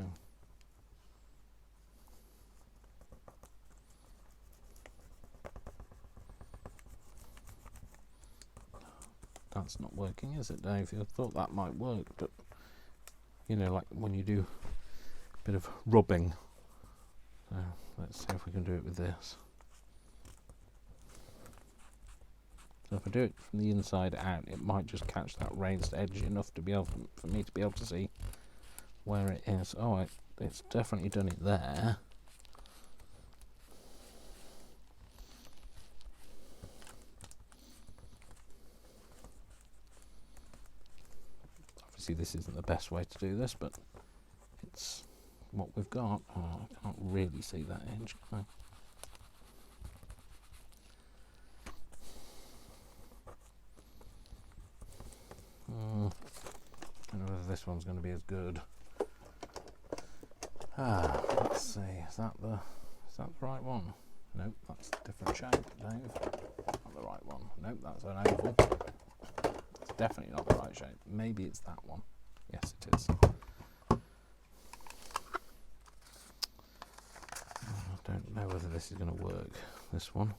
that's not working, is it, Dave? You thought that might work, but you know, like when you do a bit of rubbing. So let's see if we can do it with this. So if I do it from the inside out, it might just catch that raised edge enough to be able for me to be able to see where it is. Oh, it's definitely done it there. Obviously this isn't the best way to do this, but it's what we've got. Oh, I can't really see that edge, can I? I don't know whether this one's going to be as good. Let's see. Is that the right one? Nope, that's a different shape, Dave. Not the right one. Nope, that's an oval. It's definitely not the right shape. Maybe it's that one. Yes, it is. I don't know whether this is going to work. This one.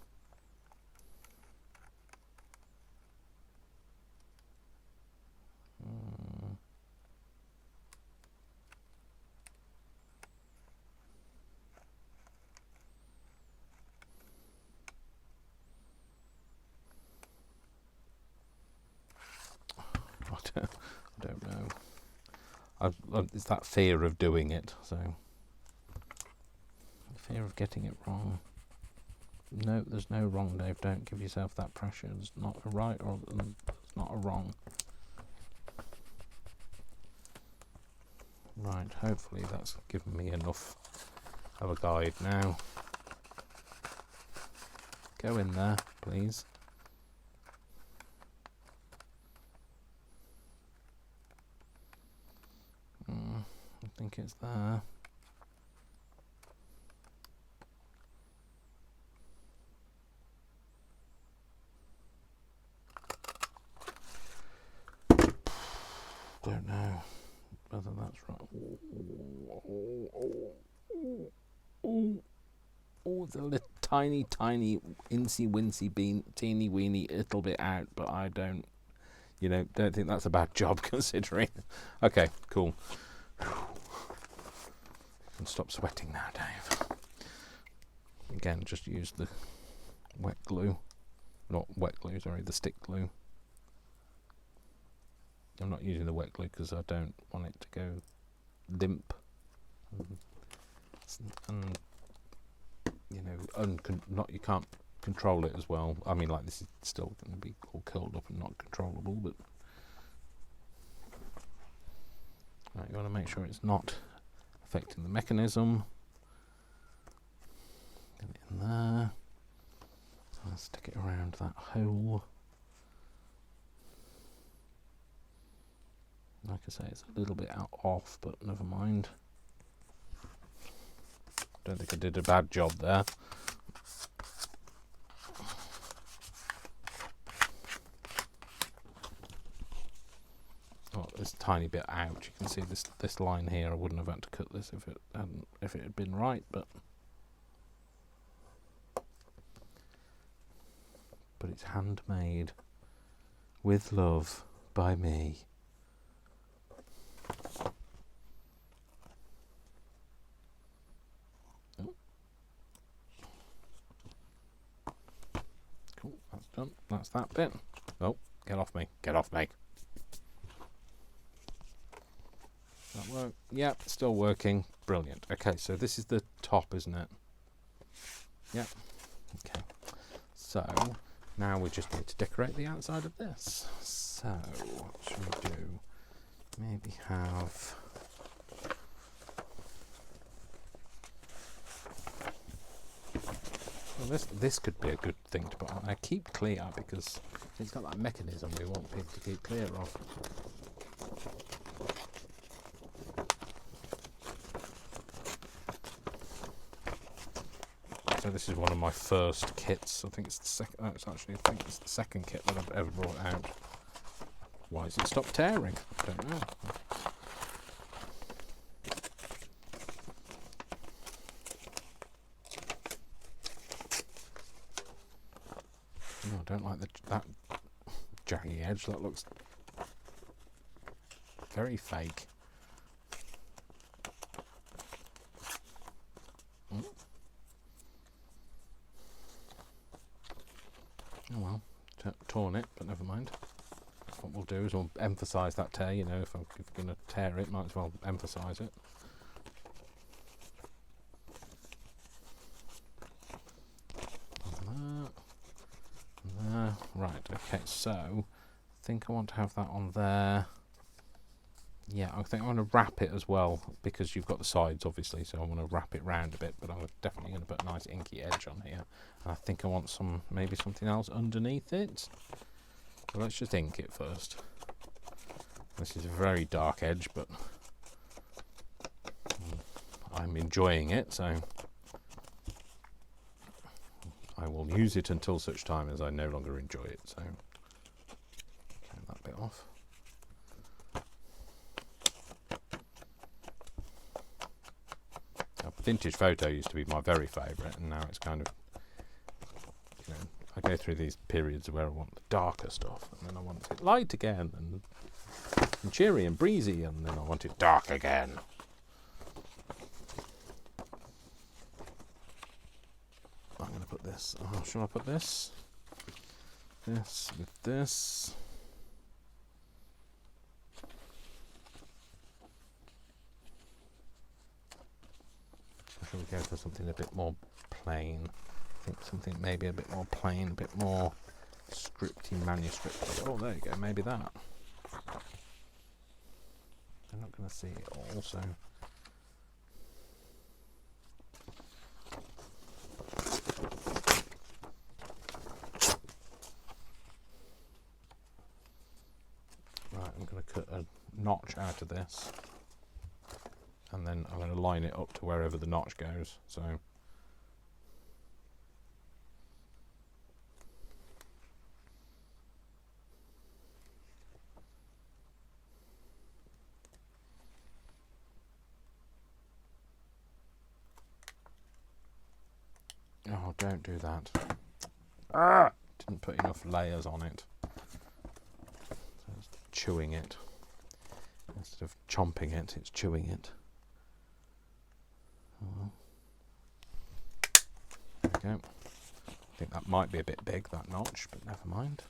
I don't know. It's that fear of doing it, so fear of getting it wrong. No, there's no wrong, Dave. Don't give yourself that pressure. There's not a right or there's not a wrong. Right, hopefully that's given me enough of a guide now. Go in there, please. I think it's there. Don't know whether that's right. Oh, it's a little tiny, incy-wincy, teeny weeny little bit out, but I don't think that's a bad job considering. Okay, cool. You can stop sweating now, Dave. Again, just use the wet glue. Not wet glue, sorry, the stick glue. I'm not using the wet glue because I don't want it to go limp. And you can't control it as well. I mean, like, this is still going to be all curled up and not controllable, but right, you want to make sure it's not affecting the mechanism. Get it in there. I'll stick it around that hole. Like I say, it's a little bit off, but never mind. Don't think I did a bad job there. Oh, this tiny bit out. You can see this line here. I wouldn't have had to cut this if it had been right, but it's handmade with love by me. Oh. Cool, that's done. That's that bit. Oh, get off me. Get off me. Does that work? Yep, still working. Brilliant. Okay, so this is the top, isn't it? Yep. Okay. So now we just need to decorate the outside of this. So what should we do? Maybe have... Well, this could be a good thing to put on. I keep clear because it's got that mechanism we want people to keep clear of. So this is one of my first kits. I think it's the second. Oh, I think it's the second kit that I've ever brought out. Why has it stopped tearing? I don't know. Oh, I don't like that jaggy edge. That looks very fake. Oh well, torn it, but never mind. What we'll do is we'll emphasise that tear. You know, if you're going to tear it, might as well emphasise it. There. Right, okay, so I think I want to have that on there. Yeah, I think I want to wrap it as well, because you've got the sides obviously, so I want to wrap it round a bit, but I'm definitely going to put a nice inky edge on here. And I think I want maybe something else underneath it. So let's just ink it first. This is a very dark edge, but I'm enjoying it, so I will use it until such time as I no longer enjoy it. So take that bit off. A vintage photo used to be my very favourite, and now it's kind of, you know, I go through these periods where I want the darker stuff, and then I want it light again, and cheery and breezy, and then I want it dark again. I'm going to put this. Oh, shall I put this? This with this. Shall we go for something a bit more plain? I think something maybe a bit more plain, a bit more scripty manuscript. Oh, there you go, maybe that. I'm not going to see it all, so... Right, I'm going to cut a notch out of this. And then I'm going to line it up to wherever the notch goes. So oh, don't do that. Ah! Didn't put enough layers on it. So it's chewing it. Instead of chomping it, it's chewing it. There we go. I think that might be a bit big, that notch, but never mind.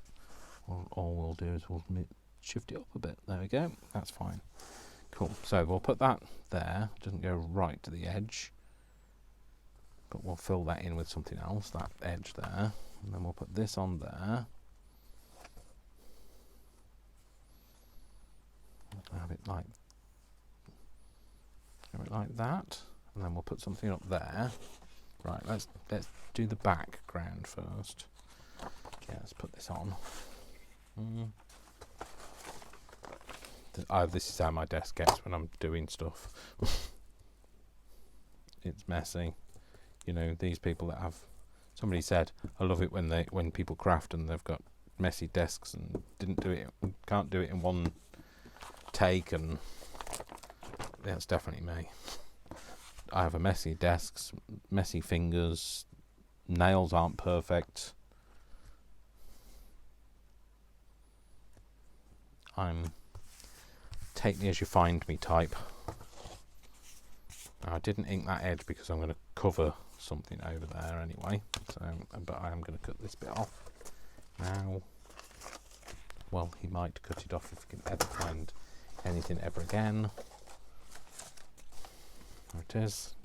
All we'll do is we'll shift it up a bit. There we go. That's fine. Cool. So we'll put that there. It doesn't go right to the edge, but we'll fill that in with something else, that edge there. And then we'll put this on there. Have it like that, and then we'll put something up there. Right, let's do the background first. Yeah, let's put this on. This is how my desk gets when I'm doing stuff. It's messy. You know, these people that have... Somebody said, I love it when people craft and they've got messy desks and can't do it in one take, and yeah, it's definitely me. I have a messy desk, messy fingers, nails aren't perfect. I'm take me as you find me type. Now, I didn't ink that edge because I'm going to cover something over there anyway, so, but I am going to cut this bit off now. Well, he might cut it off if he can ever find anything ever again. There it is.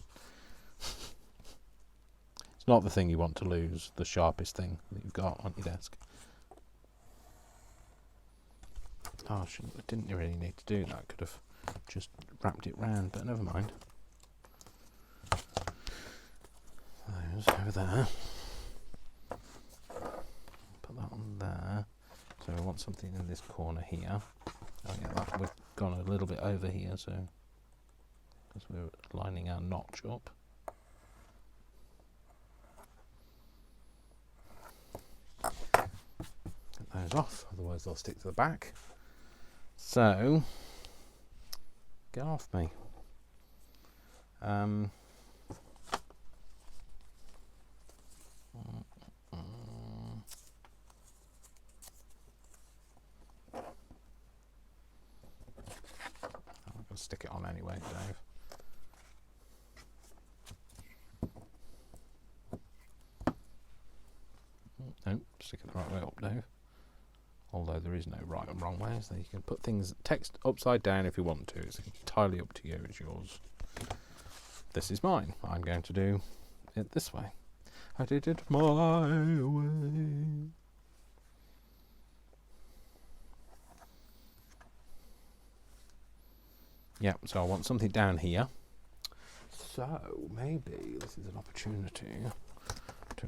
It's not the thing you want to lose, the sharpest thing that you've got on your desk. Oh, I didn't really need to do that. Could have just wrapped it round, but never mind. Those over there. Put that on there. So I want something in this corner here. Oh yeah, we've gone a little bit over here, so because we're lining our notch up. Get those off, otherwise they'll stick to the back. So, get off me. I'm going to stick it on anyway, Dave. No, stick it the right way up, Dave. Although there is no right and wrong way, so you can put text upside down if you want to. It's entirely up to you. It's yours. This is mine. I'm going to do it this way. I did it my way. Yeah, so I want something down here. So maybe this is an opportunity to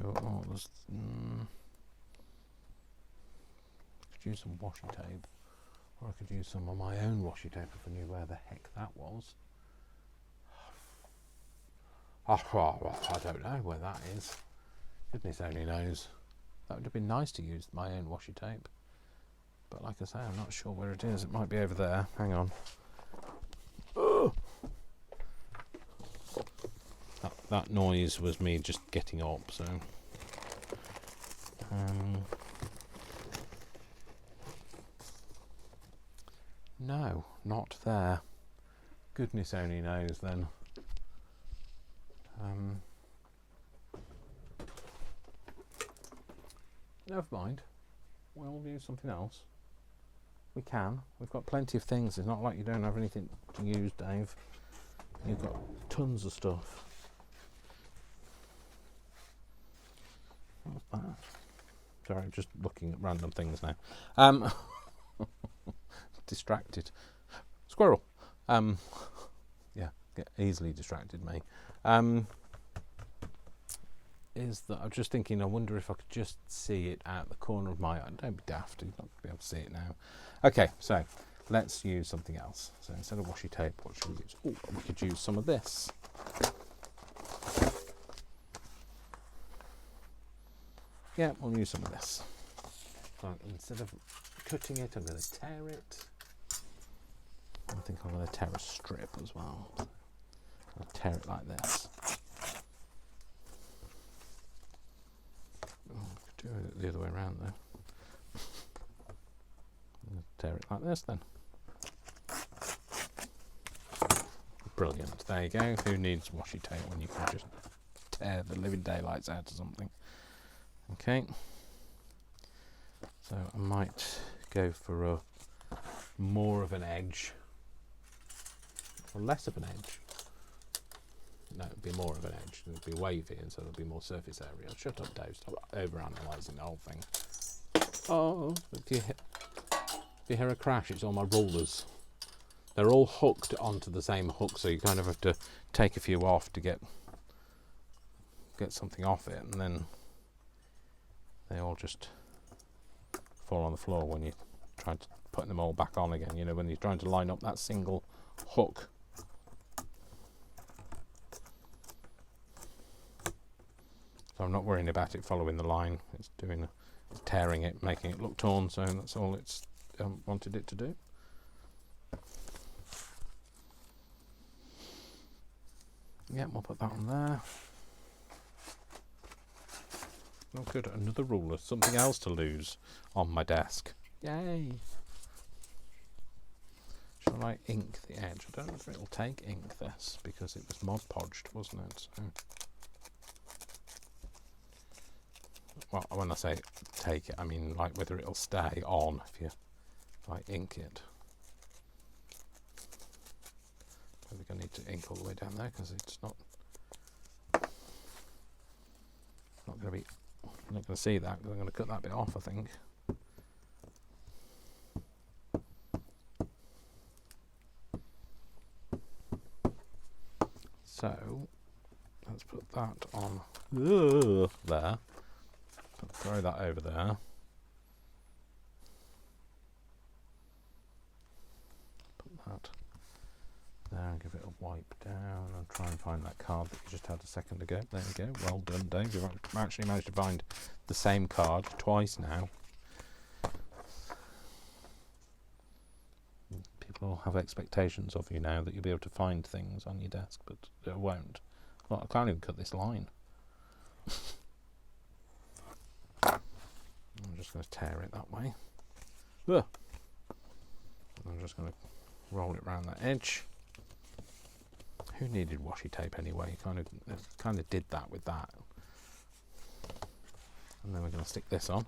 use some washi tape, or I could use some of my own washi tape if I knew where the heck that was. I don't know where that is. Goodness only knows. That would have been nice to use my own washi tape, but like I say, I'm not sure where it is. It might be over there. Hang on. That noise was me just getting up, so no, not there. Goodness only knows then. Never mind. We'll use something else. We can. We've got plenty of things. It's not like you don't have anything to use, Dave. You've got tons of stuff. What's that? Sorry, I'm just looking at random things now. Distracted. Squirrel. Yeah, get easily distracted, me. Is that I'm just thinking, I wonder if I could just see it out the corner of my eye. Don't be daft, you're not going to be able to see it now. Okay, so let's use something else. So instead of washi tape, what should we use? Oh, we could use some of this. Yeah, we'll use some of this. So instead of cutting it, I'm going to tear it. I think I'm going to tear a strip as well. I'll tear it like this. Oh, I could do it the other way around though. Tear it like this then. Brilliant. There you go. Who needs washi tape when you can just tear the living daylights out of something? Okay. So I might go for a more of an edge. Or less of an edge. No, it'd be more of an edge. It would be wavy, and so there'll be more surface area. Shut up, Dave. Stop over-analysing the whole thing. Oh, do you hear a crash? It's all my rulers. They're all hooked onto the same hook, so you kind of have to take a few off to get something off it, and then they all just fall on the floor when you try to put them all back on again. You know, when you're trying to line up that single hook. So I'm not worrying about it following the line. It's tearing it, making it look torn. So that's all it's wanted it to do. Yeah, we'll put that on there. Oh good, another ruler, something else to lose on my desk. Yay! Shall I ink the edge? I don't know if it'll take ink this, because it was Mod Podged, wasn't it? So. Well, when I say take it, I mean like whether it'll stay on if I ink it. I think I need to ink all the way down there because it's not going to be. I'm not going to see that because I'm going to cut that bit off, I think. So let's put that on there. Throw that over there. Put that there and give it a wipe down and try and find that card that you just had a second ago. There we go. Well done, Dave. You've actually managed to find the same card twice now. People have expectations of you now that you'll be able to find things on your desk, but it won't. Well, I can't even cut this line. I'm just going to tear it that way. Ugh. I'm just going to roll it around that edge. Who needed washi tape anyway? Kind of did that with that. And then we're going to stick this on.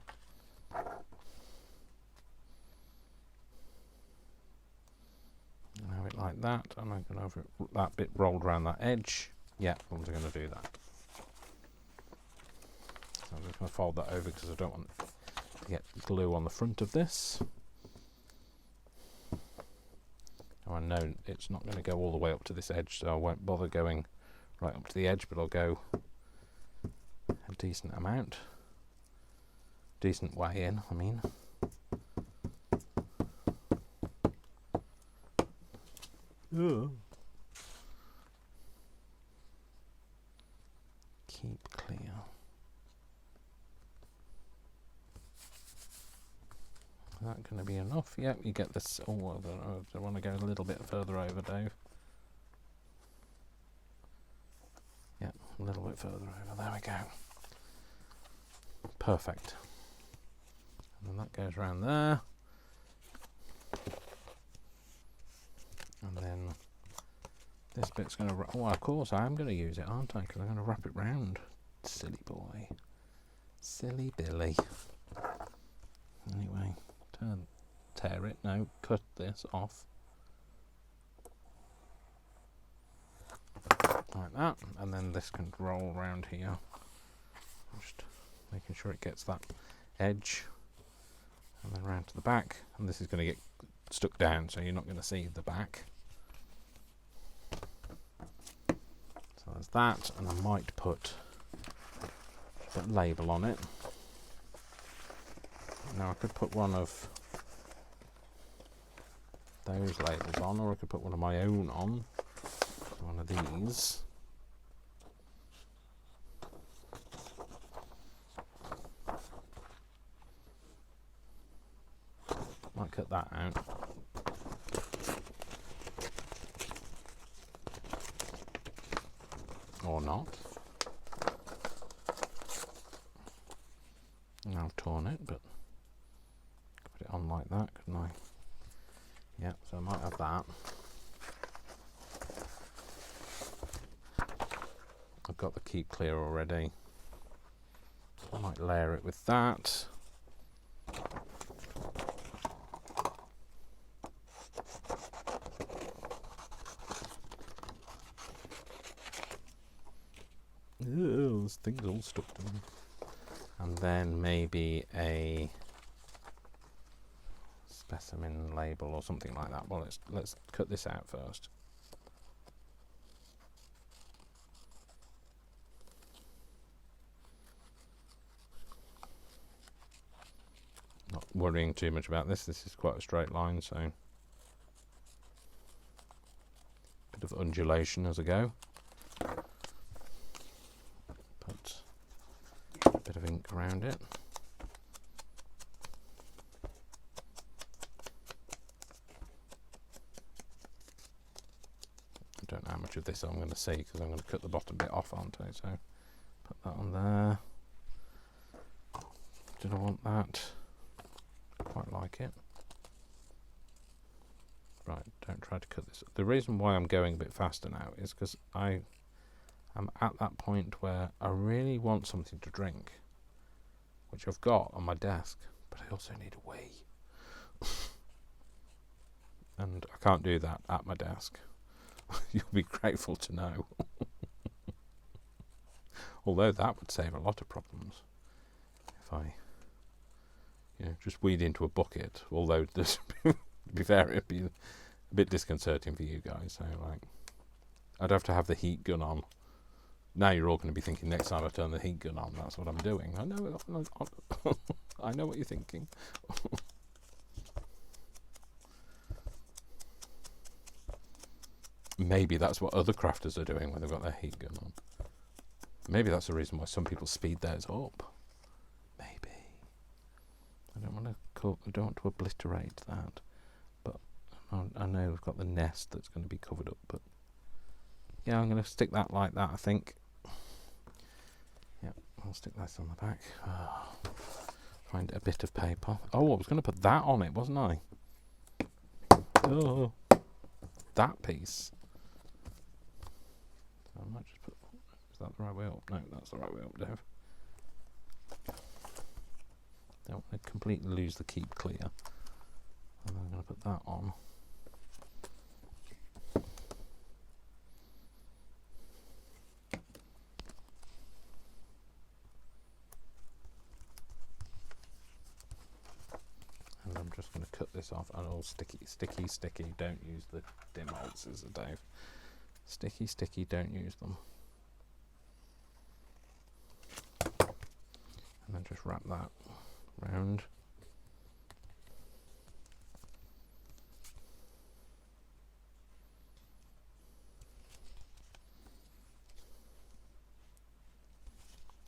And have it like that. And I'm going to have that bit rolled around that edge. Yeah, I'm going to do that. So I'm just going to fold that over because I don't want to get glue on the front of this. Now I know it's not going to go all the way up to this edge, so I won't bother going right up to the edge, but I'll go a decent amount. Decent way in, I mean. Ugh. Keep clear. Is that going to be enough? Yep, you get this. Oh, I don't know. I want to go a little bit further over, Dave. Yep, a little bit further over. There we go. Perfect. And then that goes around there. And then this bit's going to... Oh, of course, I am going to use it, aren't I? Because I'm going to wrap it round. Silly boy. Silly Billy. Anyway, tear it. No, cut this off. Like that. And then this can roll around here. Just making sure it gets that edge. And then round to the back. And this is going to get stuck down, so you're not going to see the back. So there's that, and I might put a label on it. Now I could put one of those labels on, or I could put one of my own on. One of these. Might cut that out. Or not. Now I've torn it, but put it on like that, couldn't I? Yeah, so I might have that. I've got the keep clear already. I might layer it with that. Ew, this thing's all stuck to me. And then maybe a specimen label or something like that. Well, let's cut this out first. Not worrying too much about this. This is quite a straight line, so bit of undulation as I go. Put a bit of ink around it. don't know how much of this I'm going to see because I'm going to cut the bottom bit off, aren't I? So put that on there. Did I want that? Quite like it. Right, don't try to cut this. The reason why I'm going a bit faster now is because I am at that point where I really want something to drink, which I've got on my desk, but I also need a wee. And I can't do that at my desk. You'll be grateful to know. Although that would save a lot of problems if I, just weed into a bucket. Although, to be fair, it'd be a bit disconcerting for you guys. So, like, I'd have to have the heat gun on. Now you're all going to be thinking, next time I turn the heat gun on, that's what I'm doing. I know, I know what you're thinking. Maybe that's what other crafters are doing when they've got their heat gun on. Maybe that's the reason why some people speed theirs up. Maybe. I don't want to obliterate that. But I know we've got the nest that's going to be covered up. But yeah, I'm going to stick that like that, I think. Yeah, I'll stick that on the back. Find a bit of paper. Oh, I was going to put that on it, wasn't I? Oh, that piece. I might just put. Is that the right way up? No, that's the right way up, Dave. Don't want to completely lose the keep clear. And I'm going to put that on. And I'm just going to cut this off. And all sticky. Don't use the dim old scissors, Dave. Sticky, don't use them. And then just wrap that round.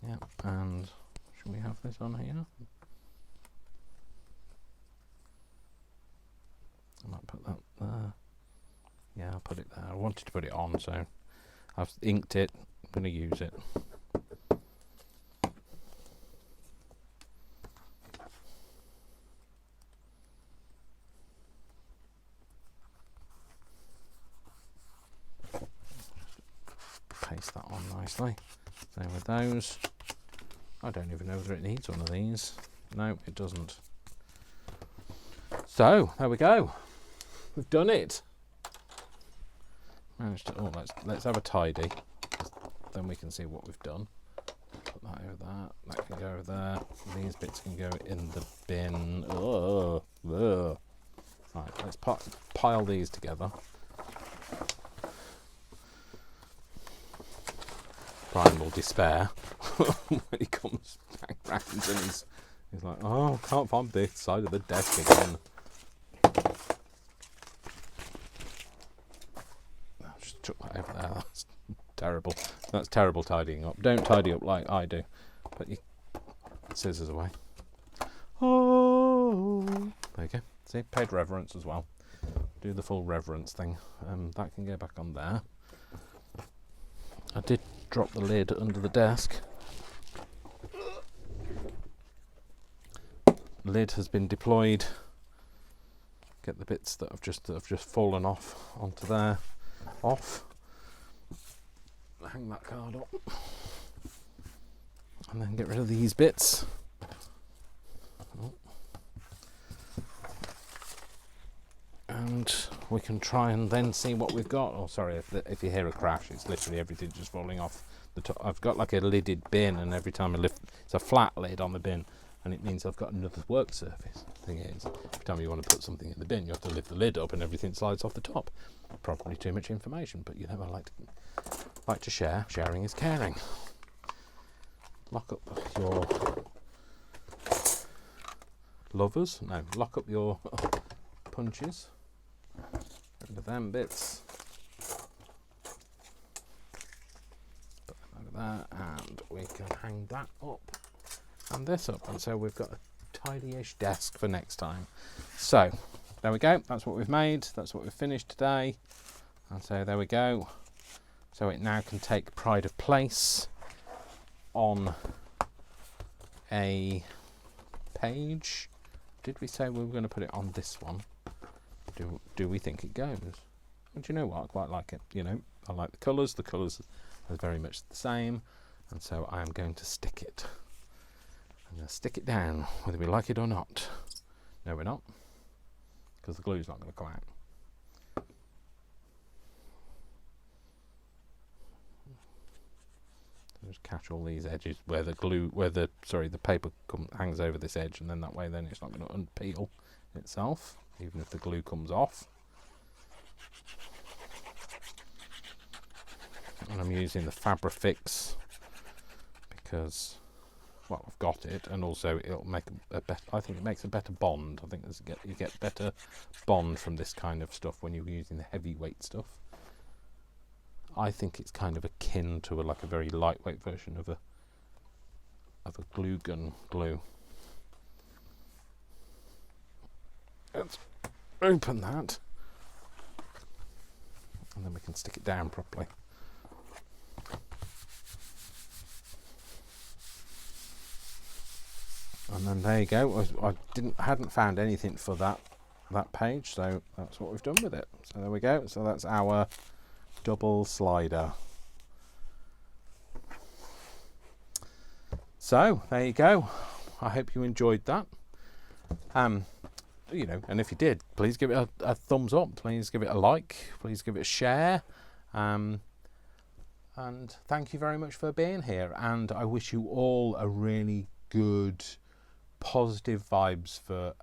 Yeah, and should we have this on here? I might put that there. Yeah, I'll put it there. I wanted to put it on, so I've inked it. I'm going to use it. Paste that on nicely. Same with those. I don't even know whether it needs one of these. No, it doesn't. So, there we go. We've done it. Managed to, let's have a tidy. Then we can see what we've done. Put that over there. That can go over there. These bits can go in the bin. Oh, ugh. Right, let's pile these together. Brian will despair when he comes back round and he's like, oh, I can't find this side of the desk again. I just took that over there. That's terrible. That's terrible tidying up. Don't tidy up like I do. Put your scissors away. Oh, there you go. See, paid reverence as well. Do the full reverence thing. That can go back on there. I did drop the lid under the desk. Lid has been deployed. Get the bits that have just fallen off onto there. Off. Hang that card up. And then get rid of these bits. Oh. And we can try and then see what we've got. Oh, sorry, if you hear a crash, it's literally everything just falling off the top. I've got like a lidded bin, and every time I lift, it's a flat lid on the bin, and it means I've got another work surface. Thing is, every time you want to put something in the bin, you have to lift the lid up, and everything slides off the top. Probably too much information, but you know, I like to share. Sharing is caring. Lock up your lovers. No, lock up your punches. Get rid of them bits. Put them over there, and we can hang that up and this up, and so we've got a tidy-ish desk for next time. So there we go. That's what we've made. That's what we've finished today. And so there we go. So it now can take pride of place on a page. Did we say we were going to put it on this one? Do we think it goes? Well, do you know what? I quite like it. You know, I like the colours. The colours are very much the same. And so I am going to stick it. I'm going to stick it down, whether we like it or not. No, we're not, because the glue's not going to come out. Just catch all these edges where the paper hangs over this edge, and then that way then it's not going to unpeel itself, even if the glue comes off. And I'm using the Fabrifix because, well, I've got it, and also it'll make a better. I think it makes a better bond. I think you get better bond from this kind of stuff when you're using the heavyweight stuff. I think it's kind of akin to like a very lightweight version of a glue gun glue. Let's open that, and then we can stick it down properly. And then there you go. I hadn't found anything for that page, so that's what we've done with it. So there we go. So that's our double slider. So there you go. I hope you enjoyed that. You know, and if you did, please give it a thumbs up. Please give it a like. Please give it a share. And thank you very much for being here. And I wish you all a really good, positive vibes for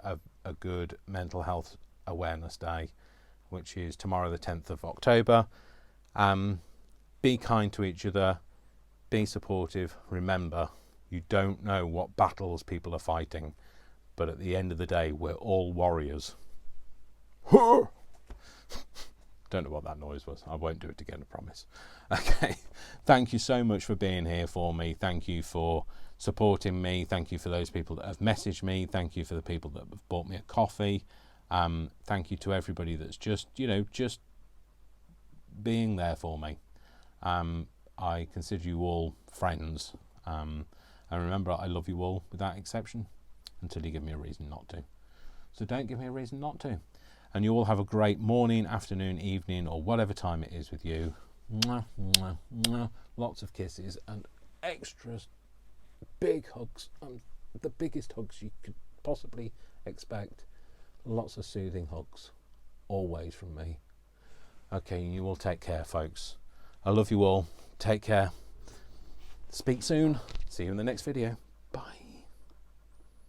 a good mental health awareness day, which is tomorrow the 10th of October. Be kind to each other, be supportive. Remember, you don't know what battles people are fighting, but at the end of the day, we're all warriors. Don't know what that noise was. I won't do it again, I promise. Okay, thank you so much for being here for me. Thank you for supporting me. Thank you for those people that have messaged me. Thank you for the people that have bought me a coffee. Thank you to everybody that's just being there for me. I consider you all friends, and remember, I love you all without exception until you give me a reason not to. So don't give me a reason not to. And you all have a great morning, afternoon, evening, or whatever time it is with you. Mwah, mwah, mwah. Lots of kisses and extra big hugs, the biggest hugs you could possibly expect. Lots of soothing hugs, always from me. Okay, you all take care, folks. I love you all. Take care. Speak soon. See you in the next video.